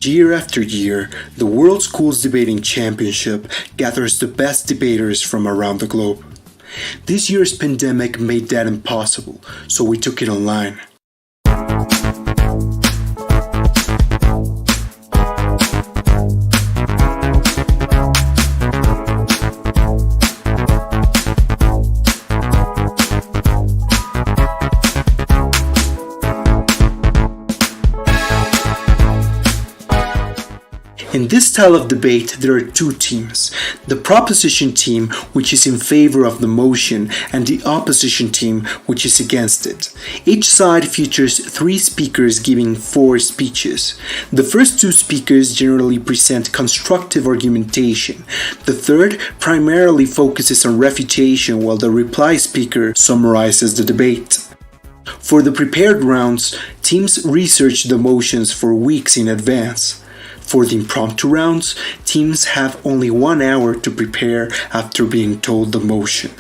Year after year, the World Schools Debating Championship gathers the best debaters from around the globe. This year's pandemic made that impossible, so we took it online. In this style of debate, there are two teams. The proposition team, which is in favor of the motion, and the opposition team, which is against it. Each side features 3 speakers giving 4 speeches. The first 2 speakers generally present constructive argumentation. The third primarily focuses on refutation, while the reply speaker summarizes the debate. For the prepared rounds, teams research the motions for weeks in advance. For the impromptu rounds, teams have only 1 hour to prepare after being told the motion.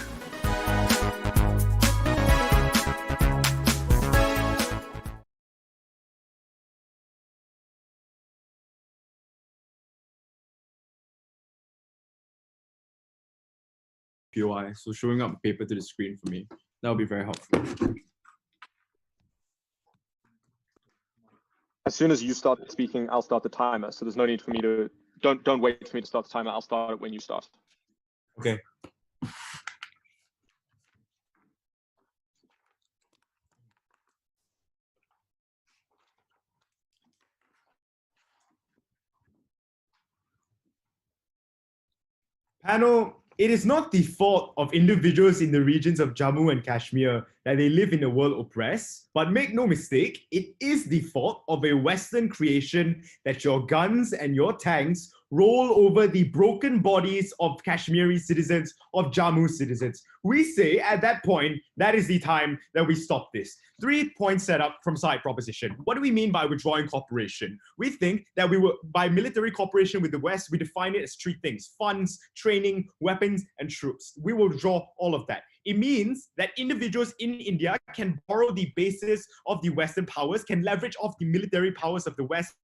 POI, so showing up paper to the screen for me. That would be very helpful. As soon as you start speaking, I'll start the timer. So there's no need for me to, don't wait for me to start the timer. I'll start it when you start. Okay. Panel, it is not the fault of individuals in the regions of Jammu and Kashmir that they live in a world oppressed, but make no mistake, it is the fault of a Western creation that your guns and your tanks roll over the broken bodies of Kashmiri citizens, of Jammu citizens. We say at that point, that is the time that we stop this. 3 points set up from side proposition. What do we mean by withdrawing cooperation? We think that by military cooperation with the West, we define it as 3 things: funds, training, weapons, and troops. We will withdraw all of that. It means that individuals in India can borrow the basis of the Western powers, can leverage off the military powers of the West,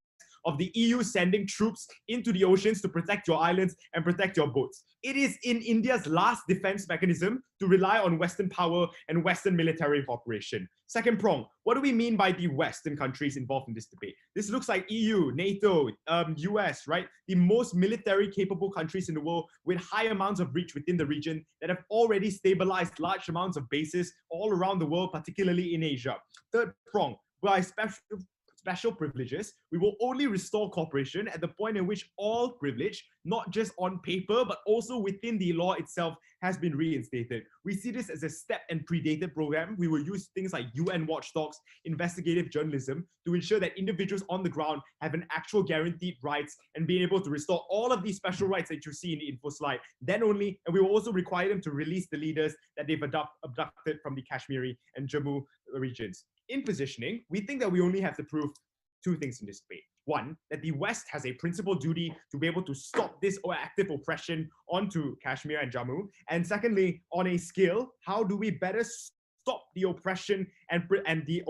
of the EU sending troops into the oceans to protect your islands and protect your boats. It is in India's last defense mechanism to rely on Western power and Western military cooperation. Second prong, what do we mean by the Western countries involved in this debate? This looks like EU, NATO, US, right? The most military capable countries in the world with high amounts of reach within the region that have already stabilized large amounts of bases all around the world, particularly in Asia. Third prong, by special privileges, we will only restore cooperation at the point in which all privilege, not just on paper, but also within the law itself, has been reinstated. We see this as a step and predated program. We will use things like UN watchdogs, investigative journalism to ensure that individuals on the ground have an actual guaranteed rights and being able to restore all of these special rights that you see in the info slide. Then only, and we will also require them to release the leaders that they've abducted from the Kashmiri and Jammu regions. In positioning, we think that we only have to prove 2 things in this debate. 1, that the West has a principal duty to be able to stop this active oppression onto Kashmir and Jammu. And secondly, on a scale, how do we better stop the oppression and the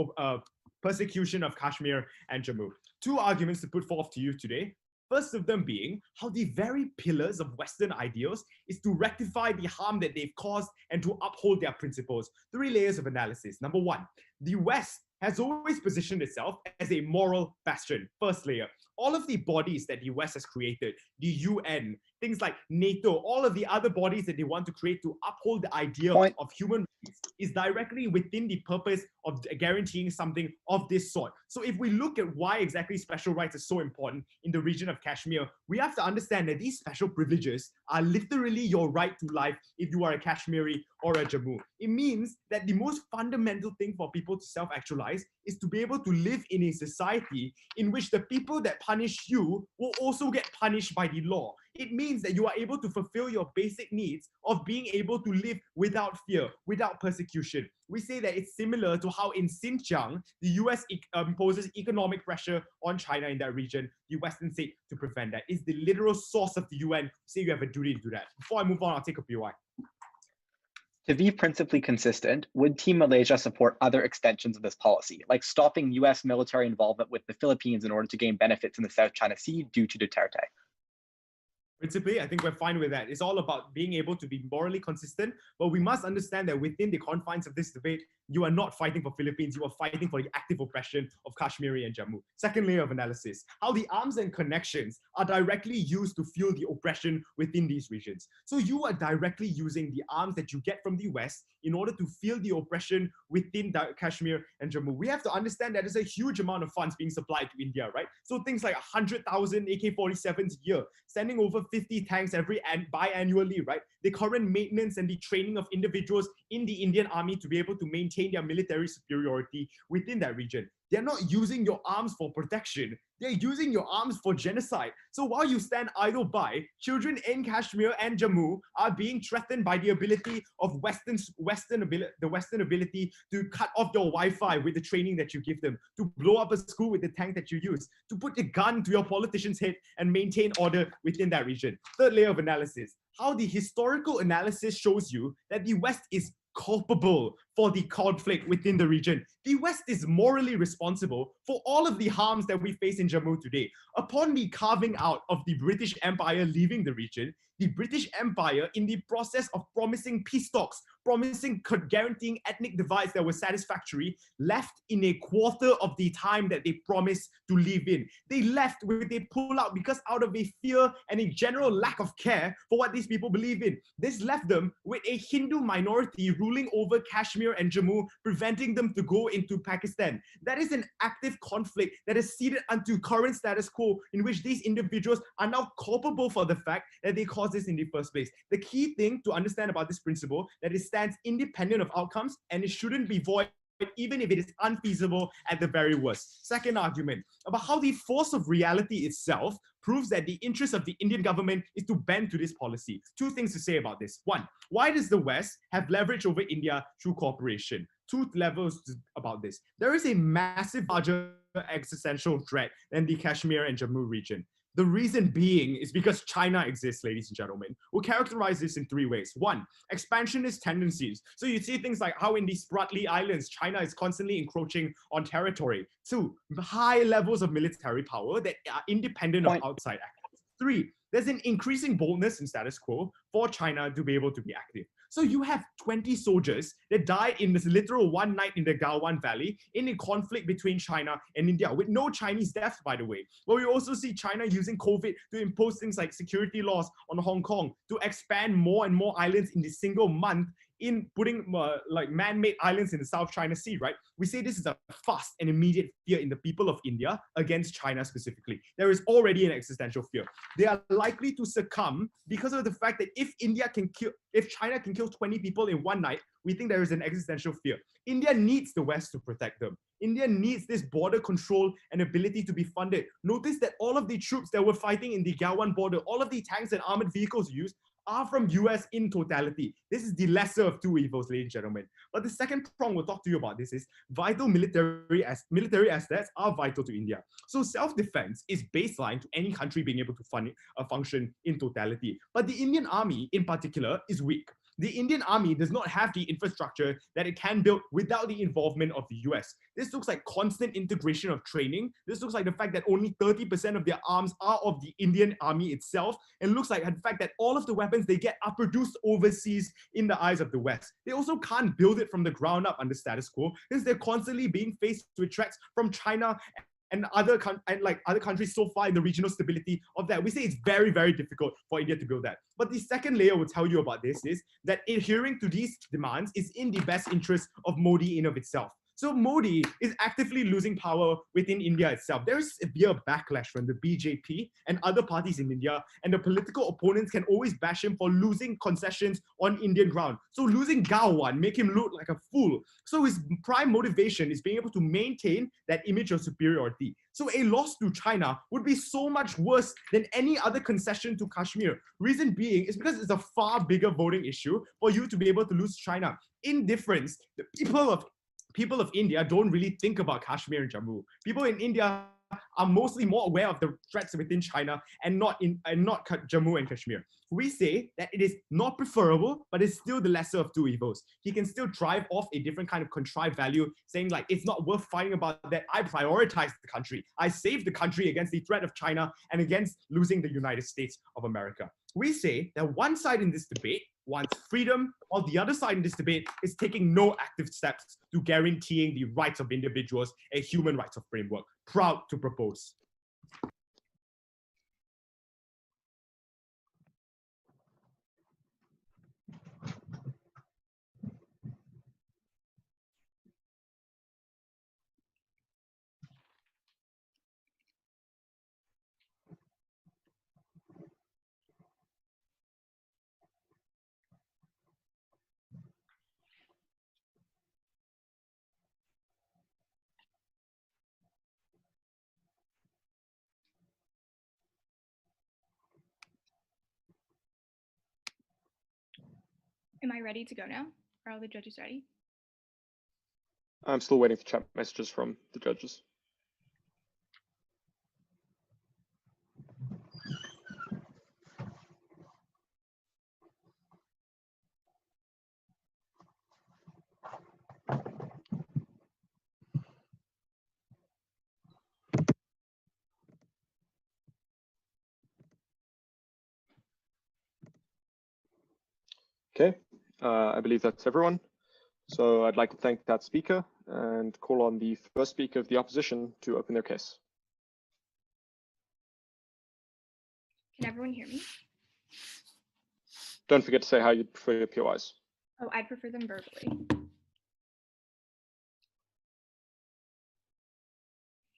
persecution of Kashmir and Jammu? 2 arguments to put forth to you today. First of them being how the very pillars of Western ideals is to rectify the harm that they've caused and to uphold their principles. 3 layers of analysis. Number 1, the West has always positioned itself as a moral bastion. First layer, all of the bodies that the West has created, the UN, things like NATO, all of the other bodies that they want to create to uphold the idea of human rights is directly within the purpose of guaranteeing something of this sort. So if we look at why exactly special rights are so important in the region of Kashmir, we have to understand that these special privileges are literally your right to life if you are a Kashmiri or a Jammu. It means that the most fundamental thing for people to self-actualize is to be able to live in a society in which the people that punish you will also get punished by the law. It means that you are able to fulfill your basic needs of being able to live without fear, without persecution. We say that it's similar to how in Xinjiang, the US imposes economic pressure on China in that region. The Western state to prevent that. It's the literal source of the UN. Say you have a duty to do that. Before I move on, I'll take a POI. To be principally consistent, would Team Malaysia support other extensions of this policy, like stopping US military involvement with the Philippines in order to gain benefits in the South China Sea due to Duterte? Principally, I think we're fine with that. It's all about being able to be morally consistent, but we must understand that within the confines of this debate, you are not fighting for Philippines, you are fighting for the active oppression of Kashmir and Jammu. Second layer of analysis, how the arms and connections are directly used to fuel the oppression within these regions. So you are directly using the arms that you get from the West in order to fuel the oppression within Kashmir and Jammu. We have to understand that there's a huge amount of funds being supplied to India, right? So things like 100,000 AK-47s a year, sending over 50 tanks biannually, right? The current maintenance and the training of individuals in the Indian army to be able to maintain their military superiority within that region. They're not using your arms for protection. They're using your arms for genocide. So while you stand idle by, children in Kashmir and Jammu are being threatened by the ability of the Western ability to cut off your Wi-Fi with the training that you give them, to blow up a school with the tank that you use, to put a gun to your politician's head and maintain order within that region. Third layer of analysis, how the historical analysis shows you that the West is culpable for the conflict within the region. The West is morally responsible for all of the harms that we face in Jammu today. Upon the carving out of the British Empire leaving the region, the British Empire, in the process of promising peace talks, guaranteeing ethnic divides that were satisfactory, left in a quarter of the time that they promised to live in. They left when they pull out because out of a fear and a general lack of care for what these people believe in. This left them with a Hindu minority ruling over Kashmir and Jammu, preventing them to go into Pakistan. That is an active conflict that is seeded unto current status quo in which these individuals are now culpable for the fact that they caused this in the first place. The key thing to understand about this principle that it stands independent of outcomes and it shouldn't be void even if it is unfeasible at the very worst. Second argument about how the force of reality itself proves that the interest of the Indian government is to bend to this policy. Two things to say about this. One, why does the West have leverage over India through cooperation? Two levels about this. There is a massive, larger existential threat than the Kashmir and Jammu region. The reason being is because China exists, ladies and gentlemen. We'll characterize this in three ways. One, expansionist tendencies. So you see things like how in these Spratly Islands, China is constantly encroaching on territory. Two, high levels of military power that are independent of outside actors. Three, there's an increasing boldness in status quo for China to be able to be active. So you have 20 soldiers that died in this literal one night in the Galwan Valley in a conflict between China and India, with no Chinese deaths, by the way. But we also see China using COVID to impose things like security laws on Hong Kong, to expand more and more islands in this single month, in putting like man-made islands in the South China Sea, right? We say this is a fast and immediate fear in the people of India against China specifically. There is already an existential fear. They are likely to succumb because of the fact that if China can kill 20 people in one night, we think there is an existential fear. India needs the West to protect them. India needs this border control and ability to be funded. Notice that all of the troops that were fighting in the Galwan border, all of the tanks and armored vehicles used are from US in totality. This is the lesser of two evils, ladies and gentlemen. But the second prong we'll talk to you about this is vital military assets are vital to India. So self-defense is baseline to any country being able to function in totality. But the Indian army in particular is weak. The Indian army does not have the infrastructure that it can build without the involvement of the US. This looks like constant integration of training. This looks like the fact that only 30% of their arms are of the Indian army itself. And looks like the fact that all of the weapons they get are produced overseas in the eyes of the West. They also can't build it from the ground up under status quo because they're constantly being faced with threats from China and other countries so far in the regional stability of that. We say it's very, very difficult for India to build that. But the second layer will tell you about this is that adhering to these demands is in the best interest of Modi in of itself. So Modi is actively losing power within India itself. There is severe backlash from the BJP and other parties in India, and the political opponents can always bash him for losing concessions on Indian ground. So losing Galwan make him look like a fool. So his prime motivation is being able to maintain that image of superiority. So a loss to China would be so much worse than any other concession to Kashmir. Reason being is because it's a far bigger voting issue for you to be able to lose China. In difference, the people of India don't really think about Kashmir and Jammu. People in India are mostly more aware of the threats within China and not Jammu and Kashmir. We say that it is not preferable, but it's still the lesser of two evils. He can still drive off a different kind of contrived value, saying like, it's not worth fighting about that. I prioritize the country. I save the country against the threat of China and against losing the United States of America. We say that one side in this debate wants freedom, while the other side in this debate is taking no active steps to guaranteeing the rights of individuals, a human rights of framework. Proud to propose. Am I ready to go now? Are all the judges ready? I'm still waiting for chat messages from the judges. Okay, I believe that's everyone. So I'd like to thank that speaker and call on the first speaker of the opposition to open their case. Can everyone hear me? Don't forget to say how you prefer your POIs. Oh, I'd prefer them verbally.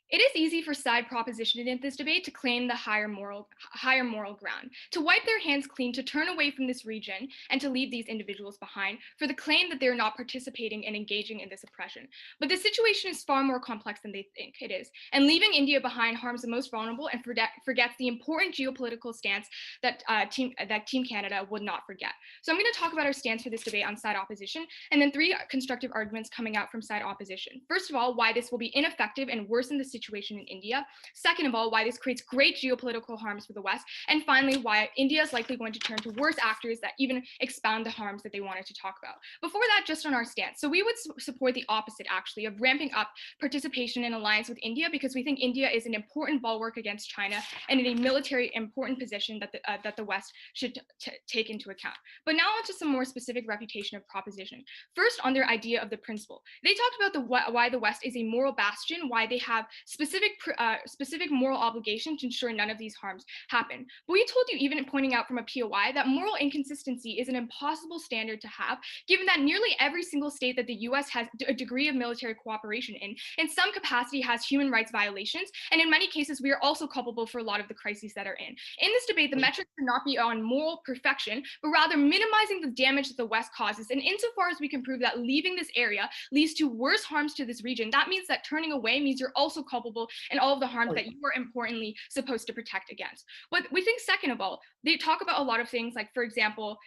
It is easy for side proposition in this debate to claim the higher moral ground, to wipe their hands clean, to turn away from this region and to leave these individuals behind for the claim that they're not participating and engaging in this oppression. But the situation is far more complex than they think it is. And leaving India behind harms the most vulnerable and forgets the important geopolitical stance that Team Canada would not forget. So I'm going to talk about our stance for this debate on side opposition, and then 3 constructive arguments coming out from side opposition. First of all, why this will be ineffective and worsen the situation in India. Second of all, why this creates great geopolitical harms for the West. And finally, why India is likely going to turn to worse actors that even expound the harms that they wanted to talk about. Before that, just on our stance. So we would support the opposite, actually, of ramping up participation in alliance with India, because we think India is an important bulwark against China and in a military important position that the West should take into account. But now on to some more specific refutation of proposition. First, on their idea of the principle. They talked about why the West is a moral bastion, why they have specific moral obligation to ensure none of these harms happen. But we told you, even pointing out from a POI, that moral inconsistency is an impossible standard to have, given that nearly every single state that the US has a degree of military cooperation in some capacity has human rights violations, and in many cases we are also culpable for a lot of the crises that are in. In this debate, the metrics should not be on moral perfection, but rather minimizing the damage that the West causes. And insofar as we can prove that leaving this area leads to worse harms to this region, that means that turning away means you're also culpable in all of the harms that you are importantly supposed to protect against. But we think, second of all, they talk about a lot of things, like, for example,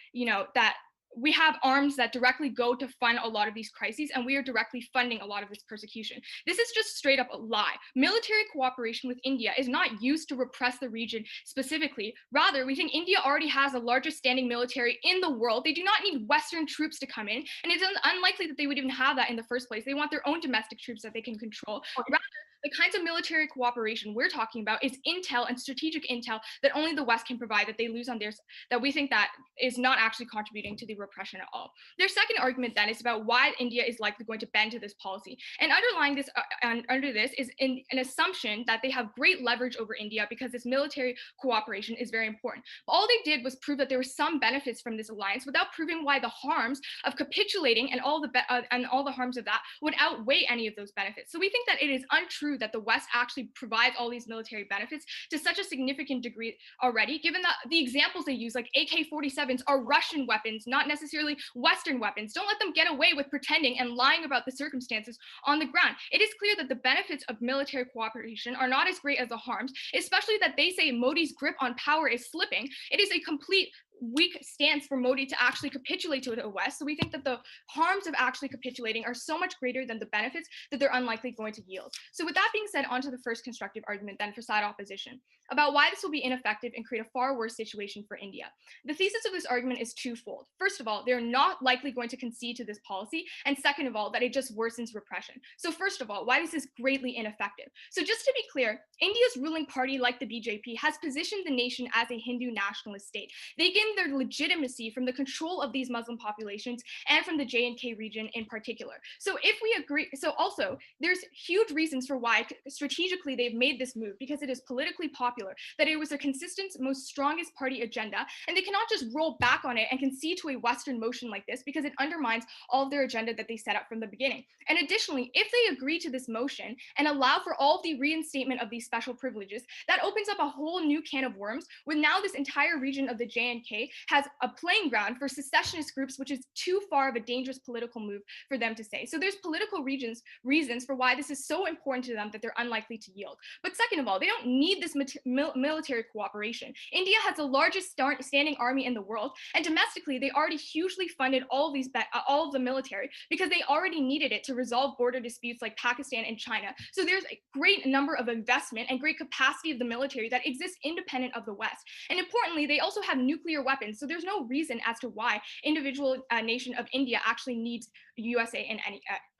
that we have arms that directly go to fund a lot of these crises, and we are directly funding a lot of this persecution. This is just straight up a lie. Military cooperation with India is not used to repress the region specifically. Rather, we think India already has the largest standing military in the world. They do not need Western troops to come in, and it's unlikely that they would even have that in the first place. They want their own domestic troops that they can control. Rather, the kinds of military cooperation we're talking about is intel and strategic intel that only the West can provide, that they lose on theirs, that we think that is not actually contributing to the repression at all. Their second argument then is about why India is likely going to bend to this policy. And underlying this, under this is an assumption that they have great leverage over India because this military cooperation is very important. But all they did was prove that there were some benefits from this alliance without proving why the harms of capitulating and all the harms of that would outweigh any of those benefits. So we think that it is untrue that the West actually provides all these military benefits to such a significant degree already, given that the examples they use, like AK-47s, are Russian weapons, not necessarily Western weapons. Don't let them get away with pretending and lying about the circumstances on the ground. It is clear that the benefits of military cooperation are not as great as the harms, especially that they say Modi's grip on power is slipping. It is a complete weak stance for Modi to actually capitulate to the West. So we think that the harms of actually capitulating are so much greater than the benefits that they're unlikely going to yield. So with that being said, on to the first constructive argument then for side opposition about why this will be ineffective and create a far worse situation for India. The thesis of this argument is twofold. First of all, they're not likely going to concede to this policy. And second of all, that it just worsens repression. So first of all, why this is greatly ineffective. So just to be clear, India's ruling party, like the BJP, has positioned the nation as a Hindu nationalist state. They gain their legitimacy from the control of these Muslim populations and from the J&K region in particular. So if we agree, so also there's huge reasons for why strategically they've made this move, because it is politically popular, that it was their consistent, most strongest party agenda, and they cannot just roll back on it and concede to a Western motion like this because it undermines all of their agenda that they set up from the beginning. And additionally, if they agree to this motion and allow for all of the reinstatement of these special privileges, that opens up a whole new can of worms, with now this entire region of the J&K has a playing ground for secessionist groups, which is too far of a dangerous political move for them to say. So there's political reasons for why this is so important to them that they're unlikely to yield. But second of all, they don't need this military cooperation. India has the largest standing army in the world, and domestically, they already hugely funded all of the military because they already needed it to resolve border disputes like Pakistan and China. So there's a great number of investment and great capacity of the military that exists independent of the West. And importantly, they also have nuclear weapons. So there's no reason as to why individual nation of India actually needs USA in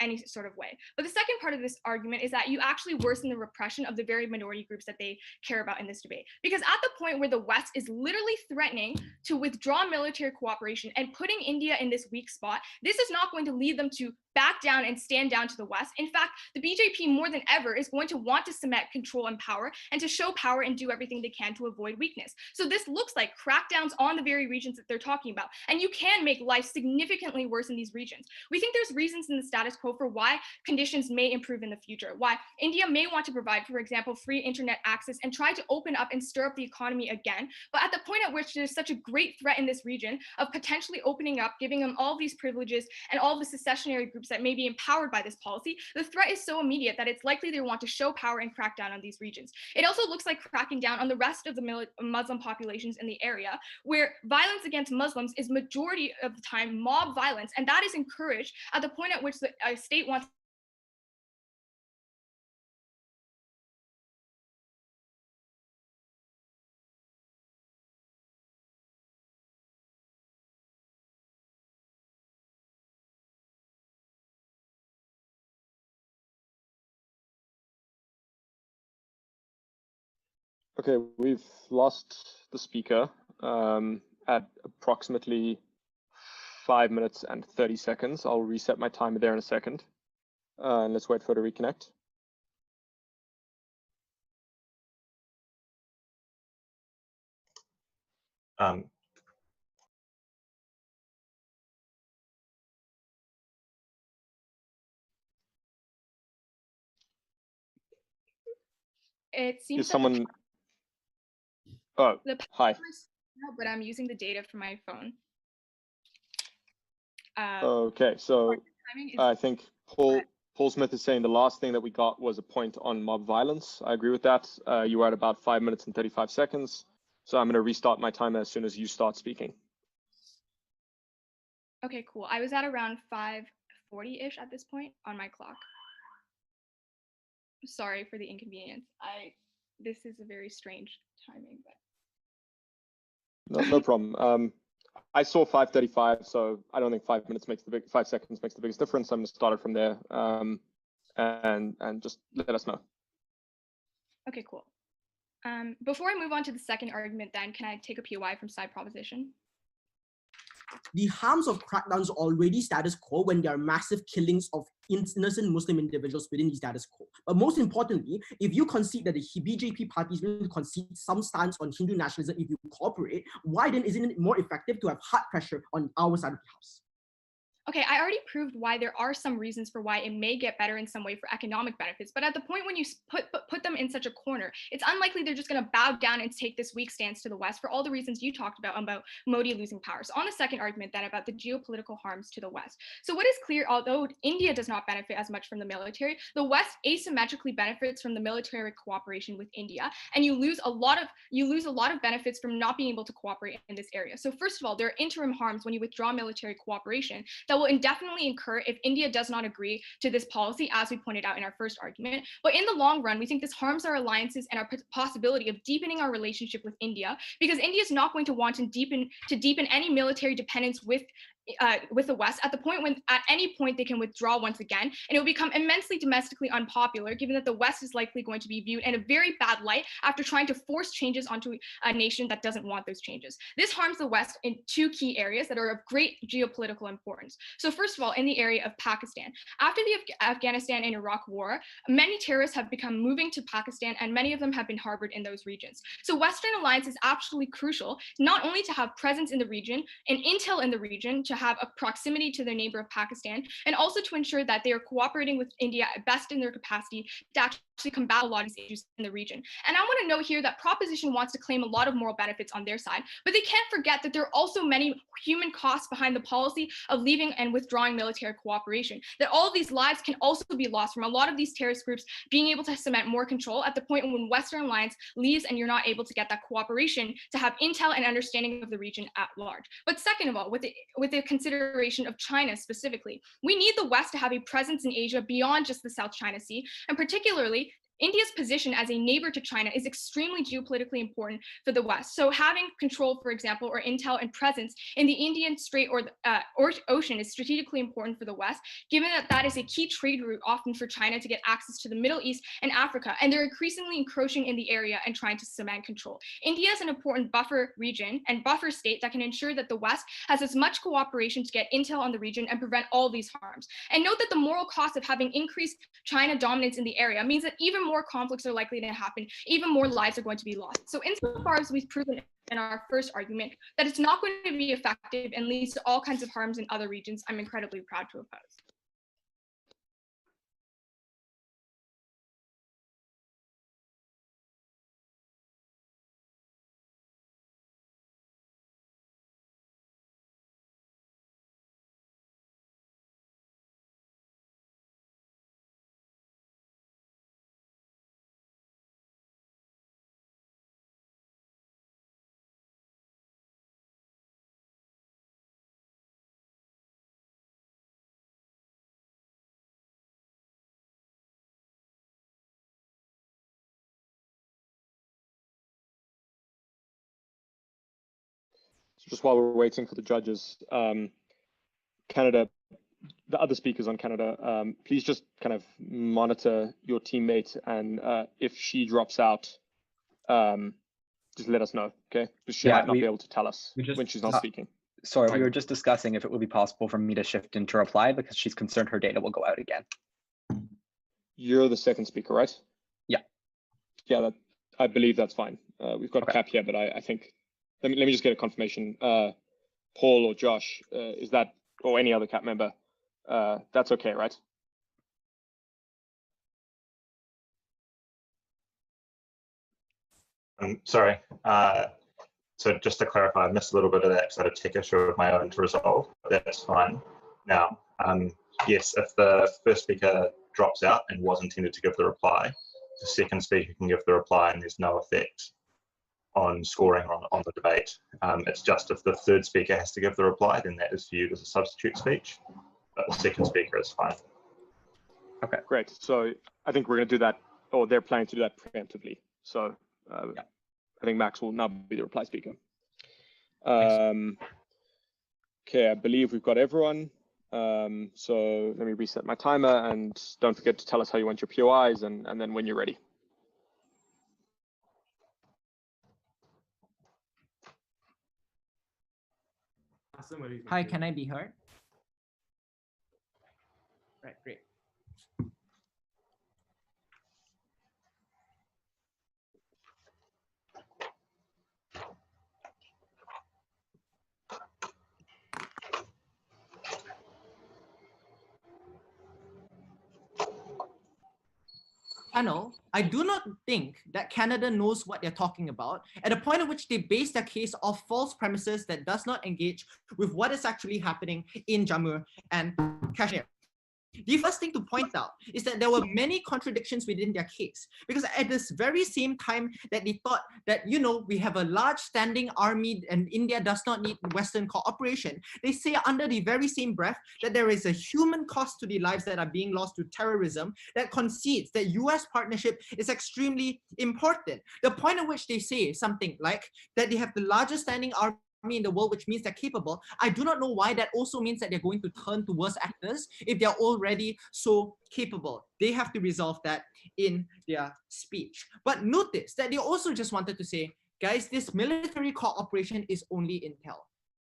any sort of way. But the second part of this argument is that you actually worsen the repression of the very minority groups that they care about in this debate. Because at the point where the West is literally threatening to withdraw military cooperation and putting India in this weak spot, this is not going to lead them to back down and stand down to the West. In fact, the BJP more than ever is going to want to cement control and power and to show power and do everything they can to avoid weakness. So this looks like crackdowns on the very regions that they're talking about. And you can make life significantly worse in these regions. We think there's reasons in the status quo for why conditions may improve in the future, why India may want to provide, for example, free internet access and try to open up and stir up the economy again. But at the point at which there's such a great threat in this region of potentially opening up, giving them all these privileges and all the secessionary groups that may be empowered by this policy, the threat is so immediate that it's likely they want to show power and crack down on these regions. It also looks like cracking down on the rest of the Muslim populations in the area, where violence against Muslims is majority of the time mob violence, and that is encouraged at the point at which the state wants Okay, we've lost the speaker at approximately 5 minutes and 30 seconds. I'll reset my timer there in a second. And let's wait for it to reconnect. it seems Is someone? Oh, the hi. but I'm using the data from my phone. Okay, so I think Paul Smith is saying the last thing that we got was a point on mob violence. I agree with that. You were at about 5 minutes and 35 seconds. So I'm going to restart my timer as soon as you start speaking. Okay, cool. I was at around 5:40-ish at this point on my clock. Sorry for the inconvenience. This is a very strange timing, but No problem. I saw 5:35, so I don't think 5 minutes makes 5 seconds makes the biggest difference. I'm going to start it from there, and just let us know. okay, cool. Before I move on to the second argument, then can I take a POI from side proposition? The harms of crackdowns are already status quo when there are massive killings of innocent Muslim individuals within the status quo. But most importantly, if you concede that the BJP party is going to concede some stance on Hindu nationalism if you cooperate, why then isn't it more effective to have hard pressure on our side of the house? Okay, I already proved why there are some reasons for why it may get better in some way for economic benefits, but at the point when you put them in such a corner, it's unlikely they're just going to bow down and take this weak stance to the West for all the reasons you talked about Modi losing power. So on the second argument then about the geopolitical harms to the West. So what is clear, although India does not benefit as much from the military, the West asymmetrically benefits from the military cooperation with India, and you lose a lot of benefits from not being able to cooperate in this area. So first of all, there are interim harms when you withdraw military cooperation that will indefinitely incur if India does not agree to this policy, as we pointed out in our first argument. But in the long run, we think this harms our alliances and our possibility of deepening our relationship with India, because India is not going to want to deepen any military dependence with the West at the point when at any point they can withdraw once again, and it will become immensely domestically unpopular, given that the West is likely going to be viewed in a very bad light after trying to force changes onto a nation that doesn't want those changes. This harms the West in two key areas that are of great geopolitical importance. So first of all, in the area of Pakistan. After the Afghanistan and Iraq war, many terrorists have become moving to Pakistan, and many of them have been harbored in those regions. So Western alliance is absolutely crucial, not only to have presence in the region and intel in the region, to have a proximity to their neighbor of Pakistan, and also to ensure that they are cooperating with India at best in their capacity to actually combat a lot of these issues in the region. And I want to note here that Proposition wants to claim a lot of moral benefits on their side, but they can't forget that there are also many human costs behind the policy of leaving and withdrawing military cooperation, that all of these lives can also be lost from a lot of these terrorist groups being able to cement more control at the point when Western alliance leaves and you're not able to get that cooperation to have intel and understanding of the region at large. But second of all, with the consideration of China specifically, we need the West to have a presence in Asia beyond just the South China Sea, and particularly India's position as a neighbor to China is extremely geopolitically important for the West. So having control, for example, or intel and presence in the Indian Strait or Ocean is strategically important for the West, given that that is a key trade route often for China to get access to the Middle East and Africa, and they're increasingly encroaching in the area and trying to cement control. India is an important buffer region and buffer state that can ensure that the West has as much cooperation to get intel on the region and prevent all these harms. And note that the moral cost of having increased China dominance in the area means that even more conflicts are likely to happen, even more lives are going to be lost. So insofar as we've proven in our first argument that it's not going to be effective and leads to all kinds of harms in other regions, I'm incredibly proud to oppose. Just while we're waiting for the judges, Canada, the other speakers on Canada, please just kind of monitor your teammate, and if she drops out, just let us know, okay? Because she might not be able to tell us when she's not speaking. Sorry, we were just discussing if it would be possible for me to shift into reply because she's concerned her data will go out again. You're the second speaker, right? Yeah. Yeah, I believe that's fine. We've got Okay. Cap here, but I think, let me just get a confirmation. Paul or Josh, is that, or any other Cap member, that's okay, right? Sorry. So just to clarify, I missed a little bit of that because I had a tech issue of my own to resolve, but that's fine. Now, yes, if the first speaker drops out and was intended to give the reply, the second speaker can give the reply and there's no effect on scoring on the debate. It's just if the third speaker has to give the reply, then that is viewed as a substitute speech, but the second speaker is fine. Okay, great. So I think we're going to do that, or they're planning to do that preemptively. So Yeah. I think Max will now be the reply speaker. Okay, I believe we've got everyone. So let me reset my timer, and don't forget to tell us how you want your POIs and then when you're ready. Hi, can I be heard? Right, great. panel, I do not think that Canada knows what they're talking about at a point at which they base their case off false premises that does not engage with what is actually happening in Jammu and Kashmir. The first thing to point out is that there were many contradictions within their case, because at this very same time that they thought that, you know, we have a large standing army and India does not need Western cooperation, they say under the very same breath that there is a human cost to the lives that are being lost to terrorism that concedes that US partnership is extremely important. The point at which they say something like that they have the largest standing army in the world, which means they're capable. I do not know why that also means that they're going to turn to worse actors if they're already so capable. They have to resolve that in their speech. But notice that they also just wanted to say, guys, this military cooperation is only intel.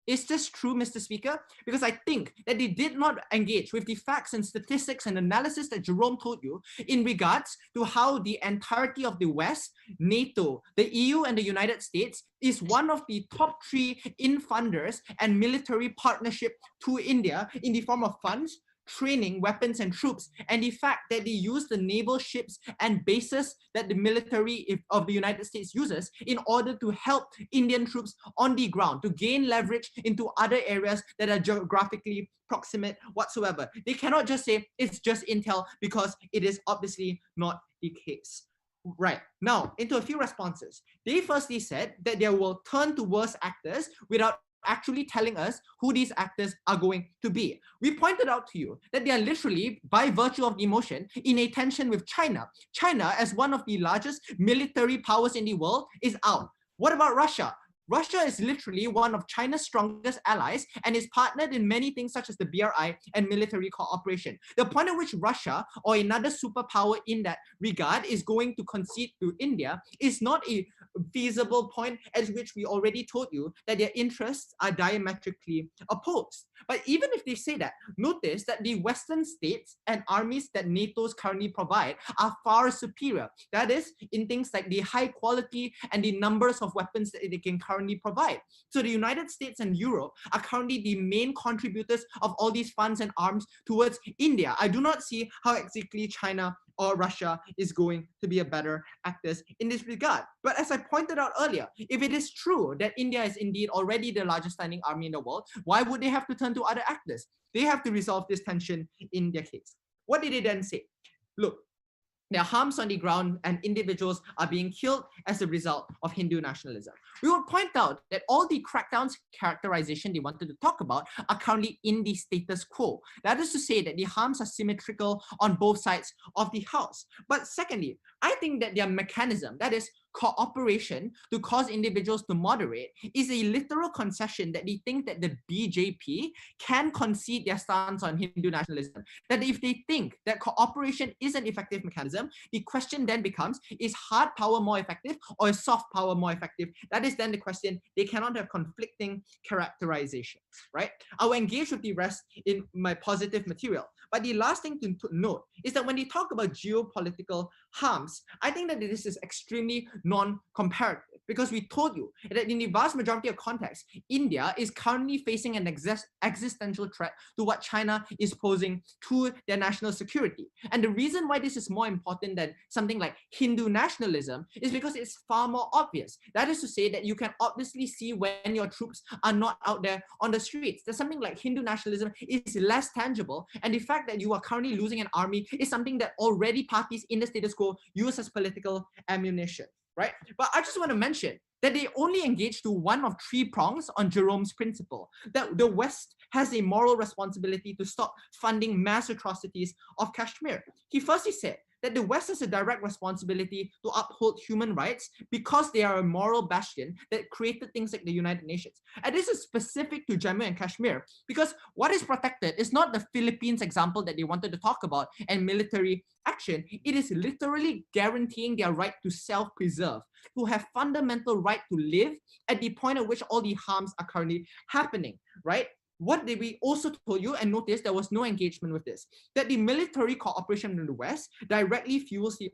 Is this true, Mr. Speaker? Because I think that they did not engage with the facts and statistics and analysis that Jerome told you in regards to how the entirety of the West, NATO, the EU, and the United States is one of the top 3 in-funders and military partnership to India in the form of funds, training, weapons, and troops, and the fact that they use the naval ships and bases that the military of the United States uses in order to help Indian troops on the ground to gain leverage into other areas that are geographically proximate whatsoever. They cannot just say it's just intel, because it is obviously not the case. Right, now into a few responses. They firstly said that they will turn to worse actors without actually telling us who these actors are going to be. We pointed out to you that they are literally, by virtue of the motion, in a tension with China. China, as one of the largest military powers in the world, is out. What about Russia? Russia is literally one of China's strongest allies and is partnered in many things such as the BRI and military cooperation. The point at which Russia or another superpower in that regard is going to concede to India is not a feasible point, at which we already told you that their interests are diametrically opposed. But even if they say that, notice that the Western states and armies that NATO's currently provide are far superior. That is, in things like the high quality and the numbers of weapons that they can currently provide. So the United States and Europe are currently the main contributors of all these funds and arms towards India. I do not see how exactly China or Russia is going to be a better actors in this regard. But as I pointed out earlier, if it is true that India is indeed already the largest standing army in the world, why would they have to turn to other actors? They have to resolve this tension in their case. What did they then say? Look, there are harms on the ground and individuals are being killed as a result of Hindu nationalism. We will point out that all the crackdowns characterization they wanted to talk about are currently in the status quo. That is to say that the harms are symmetrical on both sides of the house. But secondly, I think that their mechanism, that is cooperation to cause individuals to moderate, is a literal concession that they think that the BJP can concede their stance on Hindu nationalism. That if they think that cooperation is an effective mechanism, the question then becomes, is hard power more effective or is soft power more effective? That is then the question. They cannot have conflicting characterizations, right? I will engage with the rest in my positive material. But the last thing to note is that when they talk about geopolitical harms, I think that this is extremely non-comparative, because we told you that in the vast majority of contexts, India is currently facing an existential threat to what China is posing to their national security. And the reason why this is more important than something like Hindu nationalism is because it's far more obvious. That is to say that you can obviously see when your troops are not out there on the streets. There's something like Hindu nationalism is less tangible, and the fact that you are currently losing an army is something that already parties in the status quo use as political ammunition. Right? But I just want to mention that they only engage to one of 3 prongs on Jerome's principle, that the West has a moral responsibility to stop funding mass atrocities of Kashmir. He firstly said that the West has a direct responsibility to uphold human rights because they are a moral bastion that created things like the United Nations. And this is specific to Jammu and Kashmir, because what is protected is not the Philippines example that they wanted to talk about and military action. It is literally guaranteeing their right to self-preserve, to have fundamental right to live at the point at which all the harms are currently happening, right? what did we also told you, and notice there was no engagement with this, that the military cooperation in the West directly fuels the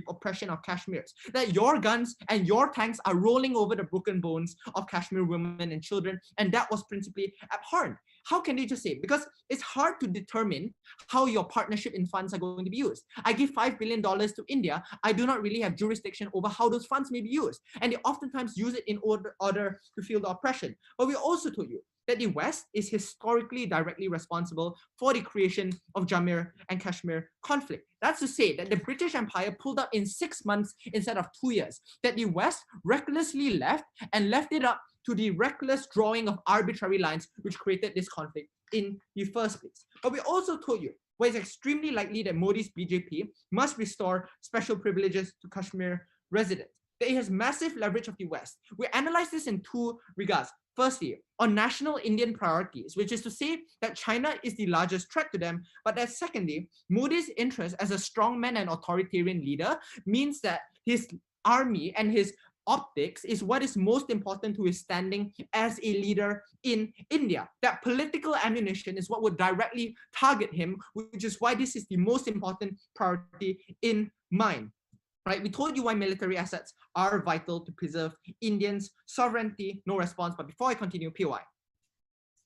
oppression of Kashmirs, that your guns and your tanks are rolling over the broken bones of Kashmir women and children, and that was principally abhorrent. How can they just say? Because it's hard to determine how your partnership in funds are going to be used. I give $5 billion to India. I do not really have jurisdiction over how those funds may be used. And they oftentimes use it in order to feel the oppression. But we also told you that the West is historically directly responsible for the creation of Jammu and Kashmir conflict. That's to say that the British Empire pulled out in 6 months instead of 2 years, that the West recklessly left it up to the reckless drawing of arbitrary lines which created this conflict in the first place. But we also told you where it's extremely likely that Modi's BJP must restore special privileges to Kashmir residents. That it has massive leverage of the West. We analyze this in 2 regards. Firstly, on national Indian priorities, which is to say that China is the largest threat to them, but that secondly, Modi's interest as a strongman and authoritarian leader means that his army and his optics is what is most important to his standing as a leader in India. That political ammunition is what would directly target him, which is why this is the most important priority in mind. Right, we told you why military assets are vital to preserve Indians' sovereignty. No response, but before I continue, PY.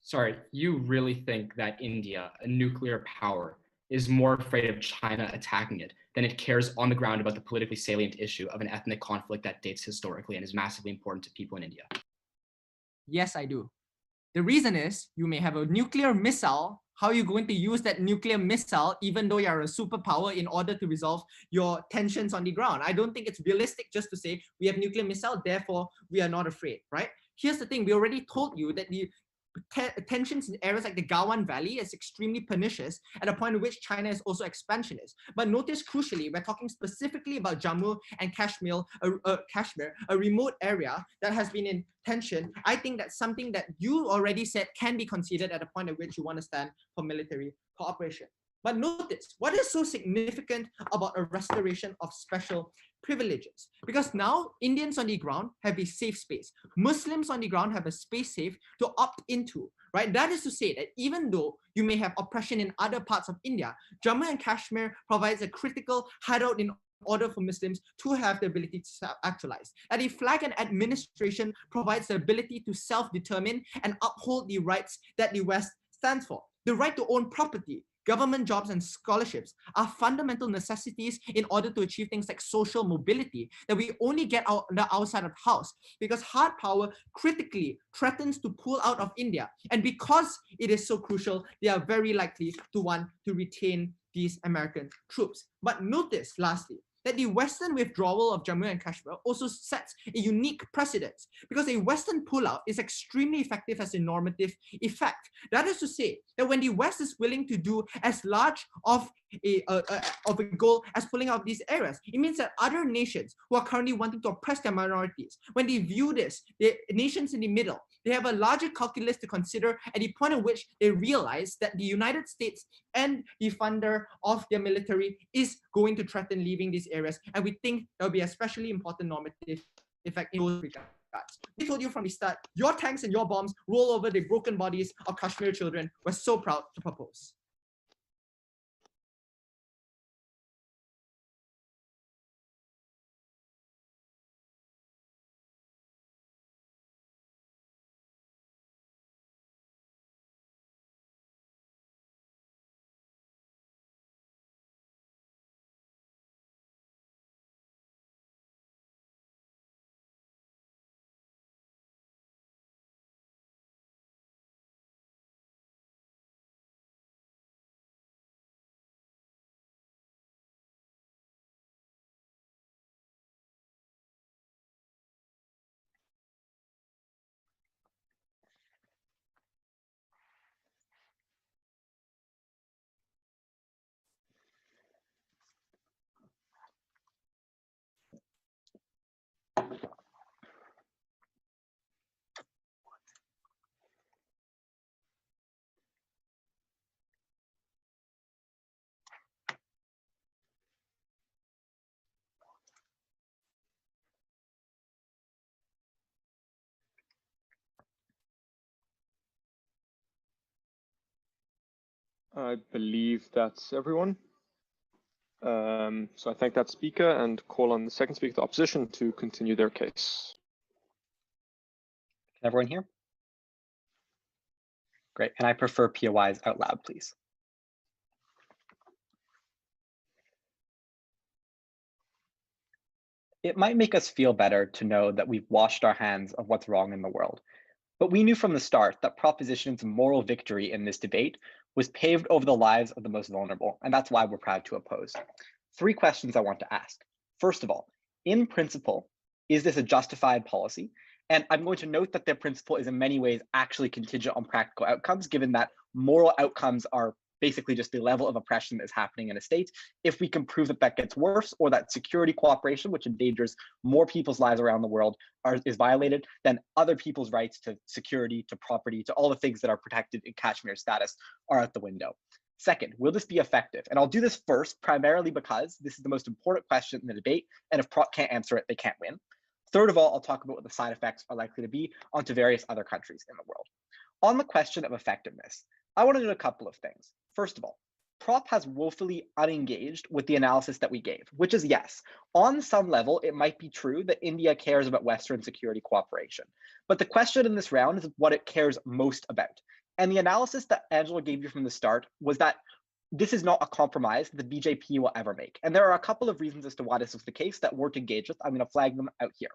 Sorry, you really think that India, a nuclear power, is more afraid of China attacking it than it cares on the ground about the politically salient issue of an ethnic conflict that dates historically and is massively important to people in India? Yes, I do. The reason is you may have a nuclear missile. How are you going to use that nuclear missile, even though you're a superpower, in order to resolve your tensions on the ground? I don't think it's realistic just to say we have nuclear missile, therefore we are not afraid, right? Here's the thing, we already told you that the tensions in areas like the Gawan Valley is extremely pernicious at a point at which China is also expansionist. But notice crucially, we're talking specifically about Jammu and Kashmir, a remote area that has been in tension. I think that's something that you already said can be considered at a point at which you want to stand for military cooperation. But notice, what is so significant about a restoration of special privileges? Because now Indians on the ground have a safe space. Muslims on the ground have a space safe to opt into, right? That is to say that even though you may have oppression in other parts of India, Jammu and Kashmir provides a critical hideout in order for Muslims to have the ability to self-actualize. And the flag and administration provides the ability to self-determine and uphold the rights that the West stands for. The right to own property, government jobs, and scholarships are fundamental necessities in order to achieve things like social mobility that we only get out on the outside of the house, because hard power critically threatens to pull out of India. And because it is so crucial, they are very likely to want to retain these American troops. But notice, lastly, that the Western withdrawal of Jammu and Kashmir also sets a unique precedence, because a Western pullout is extremely effective as a normative effect. That is to say that when the West is willing to do as large of a goal as pulling out these areas, it means that other nations who are currently wanting to oppress their minorities, when they view this, the nations in the middle, they have a larger calculus to consider at the point at which they realize that the United States and the funder of their military is going to threaten leaving these areas. And we think that will be especially important normative effect in those regards. We told you from the start, your tanks and your bombs roll over the broken bodies of Kashmir children. We're so proud to propose. I believe that's everyone. So I thank that speaker and call on the second speaker, the opposition, to continue their case. Can everyone hear? Great. And I prefer POIs out loud, please. It might make us feel better to know that we've washed our hands of what's wrong in the world. But we knew from the start that Proposition's moral victory in this debate was paved over the lives of the most vulnerable, and that's why we're proud to oppose. 3 questions I want to ask. First of all, in principle, is this a justified policy? And I'm going to note that their principle is in many ways actually contingent on practical outcomes, given that moral outcomes are basically just the level of oppression that is happening in a state. If we can prove that that gets worse, or that security cooperation, which endangers more people's lives around the world, is violated, then other people's rights to security, to property, to all the things that are protected in Kashmir status are out the window. Second, will this be effective? And I'll do this first, primarily because this is the most important question in the debate, and if Prop can't answer it, they can't win. Third of all, I'll talk about what the side effects are likely to be onto various other countries in the world. On the question of effectiveness, I want to do a couple of things. First of all, Prop has woefully unengaged with the analysis that we gave, which is yes, on some level, it might be true that India cares about Western security cooperation. But the question in this round is what it cares most about. And the analysis that Angela gave you from the start was that this is not a compromise the BJP will ever make. And there are a couple of reasons as to why this was the case that weren't engaged with. I'm going to flag them out here.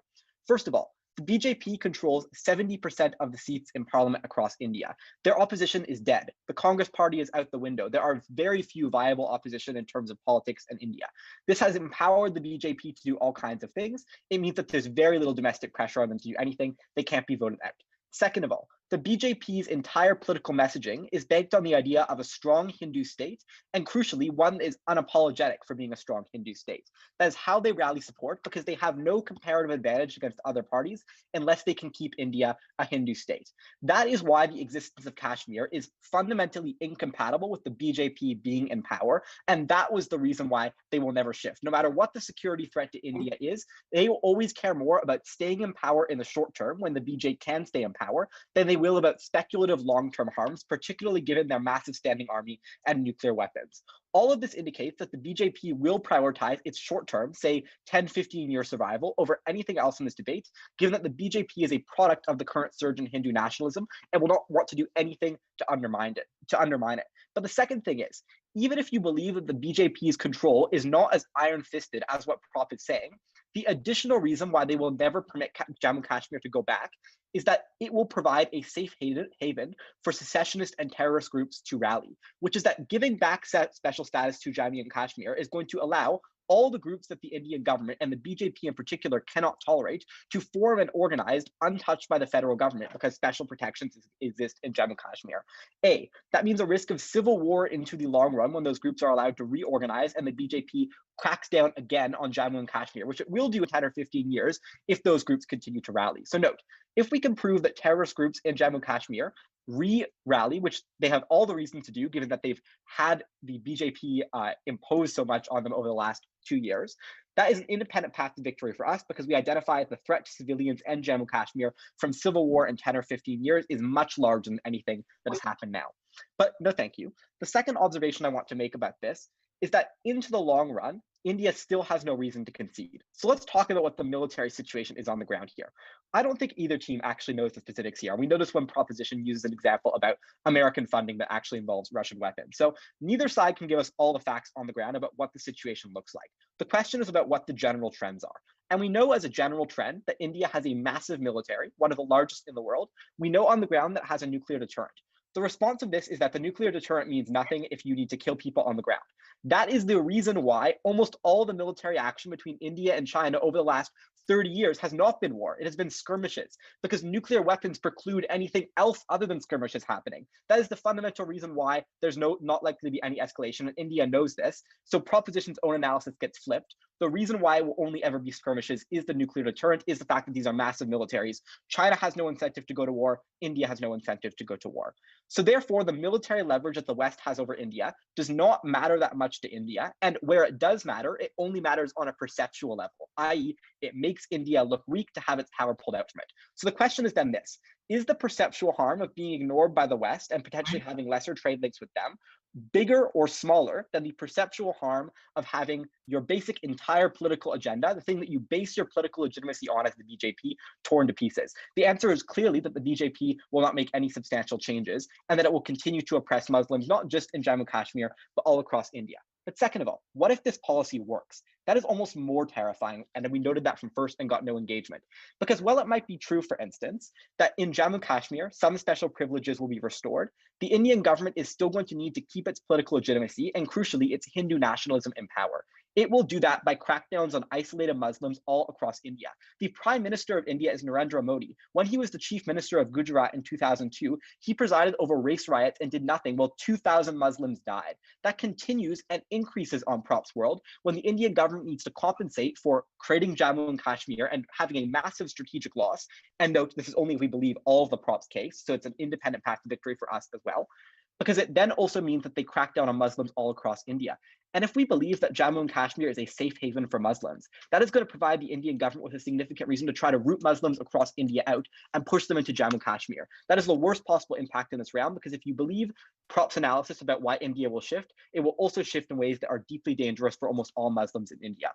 First of all, the BJP controls 70% of the seats in parliament across India. Their opposition is dead. The Congress party is out the window. There are very few viable opposition in terms of politics in India. This has empowered the BJP to do all kinds of things. It means that there's very little domestic pressure on them to do anything. They can't be voted out. Second of all, the BJP's entire political messaging is based on the idea of a strong Hindu state, and crucially, one that is unapologetic for being a strong Hindu state. That is how they rally support, because they have no comparative advantage against other parties unless they can keep India a Hindu state. That is why the existence of Kashmir is fundamentally incompatible with the BJP being in power, and that was the reason why they will never shift. No matter what the security threat to India is, they will always care more about staying in power in the short term, when the BJP can stay in power, than they will about speculative long-term harms, particularly given their massive standing army and nuclear weapons. All of this indicates that the BJP will prioritize its short-term, say 10, 15-year survival over anything else in this debate, given that the BJP is a product of the current surge in Hindu nationalism and will not want to do anything to undermine it. But the second thing is, even if you believe that the BJP's control is not as iron-fisted as what Prop is saying, the additional reason why they will never permit Jammu Kashmir to go back is that it will provide a safe haven for secessionist and terrorist groups to rally, which is that giving back special status to Jammu and Kashmir is going to allow all the groups that the Indian government and the BJP in particular cannot tolerate to form and organize untouched by the federal government, because special protections exist in Jammu and Kashmir. That means a risk of civil war into the long run when those groups are allowed to reorganize and the BJP cracks down again on Jammu and Kashmir, which it will do in 10 or 15 years if those groups continue to rally. So note, if we can prove that terrorist groups in Jammu and Kashmir re-rally, which they have all the reason to do, given that they've had the BJP impose so much on them over the last 2 years, that is an independent path to victory for us, because we identify the threat to civilians and Jammu and Kashmir from civil war in 10 or 15 years is much larger than anything that has happened now. But no, thank you. The second observation I want to make about this is that into the long run, India still has no reason to concede. So let's talk about what the military situation is on the ground here. I don't think either team actually knows the specifics here. We notice when Proposition uses an example about American funding that actually involves Russian weapons. So neither side can give us all the facts on the ground about what the situation looks like. The question is about what the general trends are. And we know as a general trend that India has a massive military, one of the largest in the world. We know on the ground that it has a nuclear deterrent. The response of this is that the nuclear deterrent means nothing if you need to kill people on the ground. That is the reason why almost all the military action between India and China over the last 30 years has not been war. It has been skirmishes, because nuclear weapons preclude anything else other than skirmishes happening. That is the fundamental reason why there's not likely to be any escalation, and India knows this. So Proposition's own analysis gets flipped. The reason why it will only ever be skirmishes is the nuclear deterrent, is the fact that these are massive militaries. China has no incentive to go to war. India has no incentive to go to war. So therefore, the military leverage that the West has over India does not matter that much to India. And where it does matter, it only matters on a perceptual level, i.e. it makes India look weak to have its power pulled out from it. So the question is then this: is the perceptual harm of being ignored by the West and potentially having lesser trade links with them bigger or smaller than the perceptual harm of having your basic entire political agenda, the thing that you base your political legitimacy on as the BJP, torn to pieces? The answer is clearly that the BJP will not make any substantial changes and that it will continue to oppress Muslims, not just in Jammu Kashmir, but all across India. But second of all, what if this policy works? That is almost more terrifying, and we noted that from first and got no engagement. Because while it might be true, for instance, that in Jammu Kashmir, some special privileges will be restored, the Indian government is still going to need to keep its political legitimacy and, crucially, its Hindu nationalism in power. It will do that by crackdowns on isolated Muslims all across India. The Prime Minister of India is Narendra Modi. When he was the Chief Minister of Gujarat in 2002, he presided over race riots and did nothing while 2,000 Muslims died. That continues and increases on Prop's world when the Indian government needs to compensate for creating Jammu and Kashmir and having a massive strategic loss. And note, this is only if we believe all of the Prop's case, so it's an independent path to victory for us as well, because it then also means that they crack down on Muslims all across India. And if we believe that Jammu and Kashmir is a safe haven for Muslims, that is going to provide the Indian government with a significant reason to try to root Muslims across India out and push them into Jammu and Kashmir. That is the worst possible impact in this round, because if you believe Prop's analysis about why India will shift, it will also shift in ways that are deeply dangerous for almost all Muslims in India.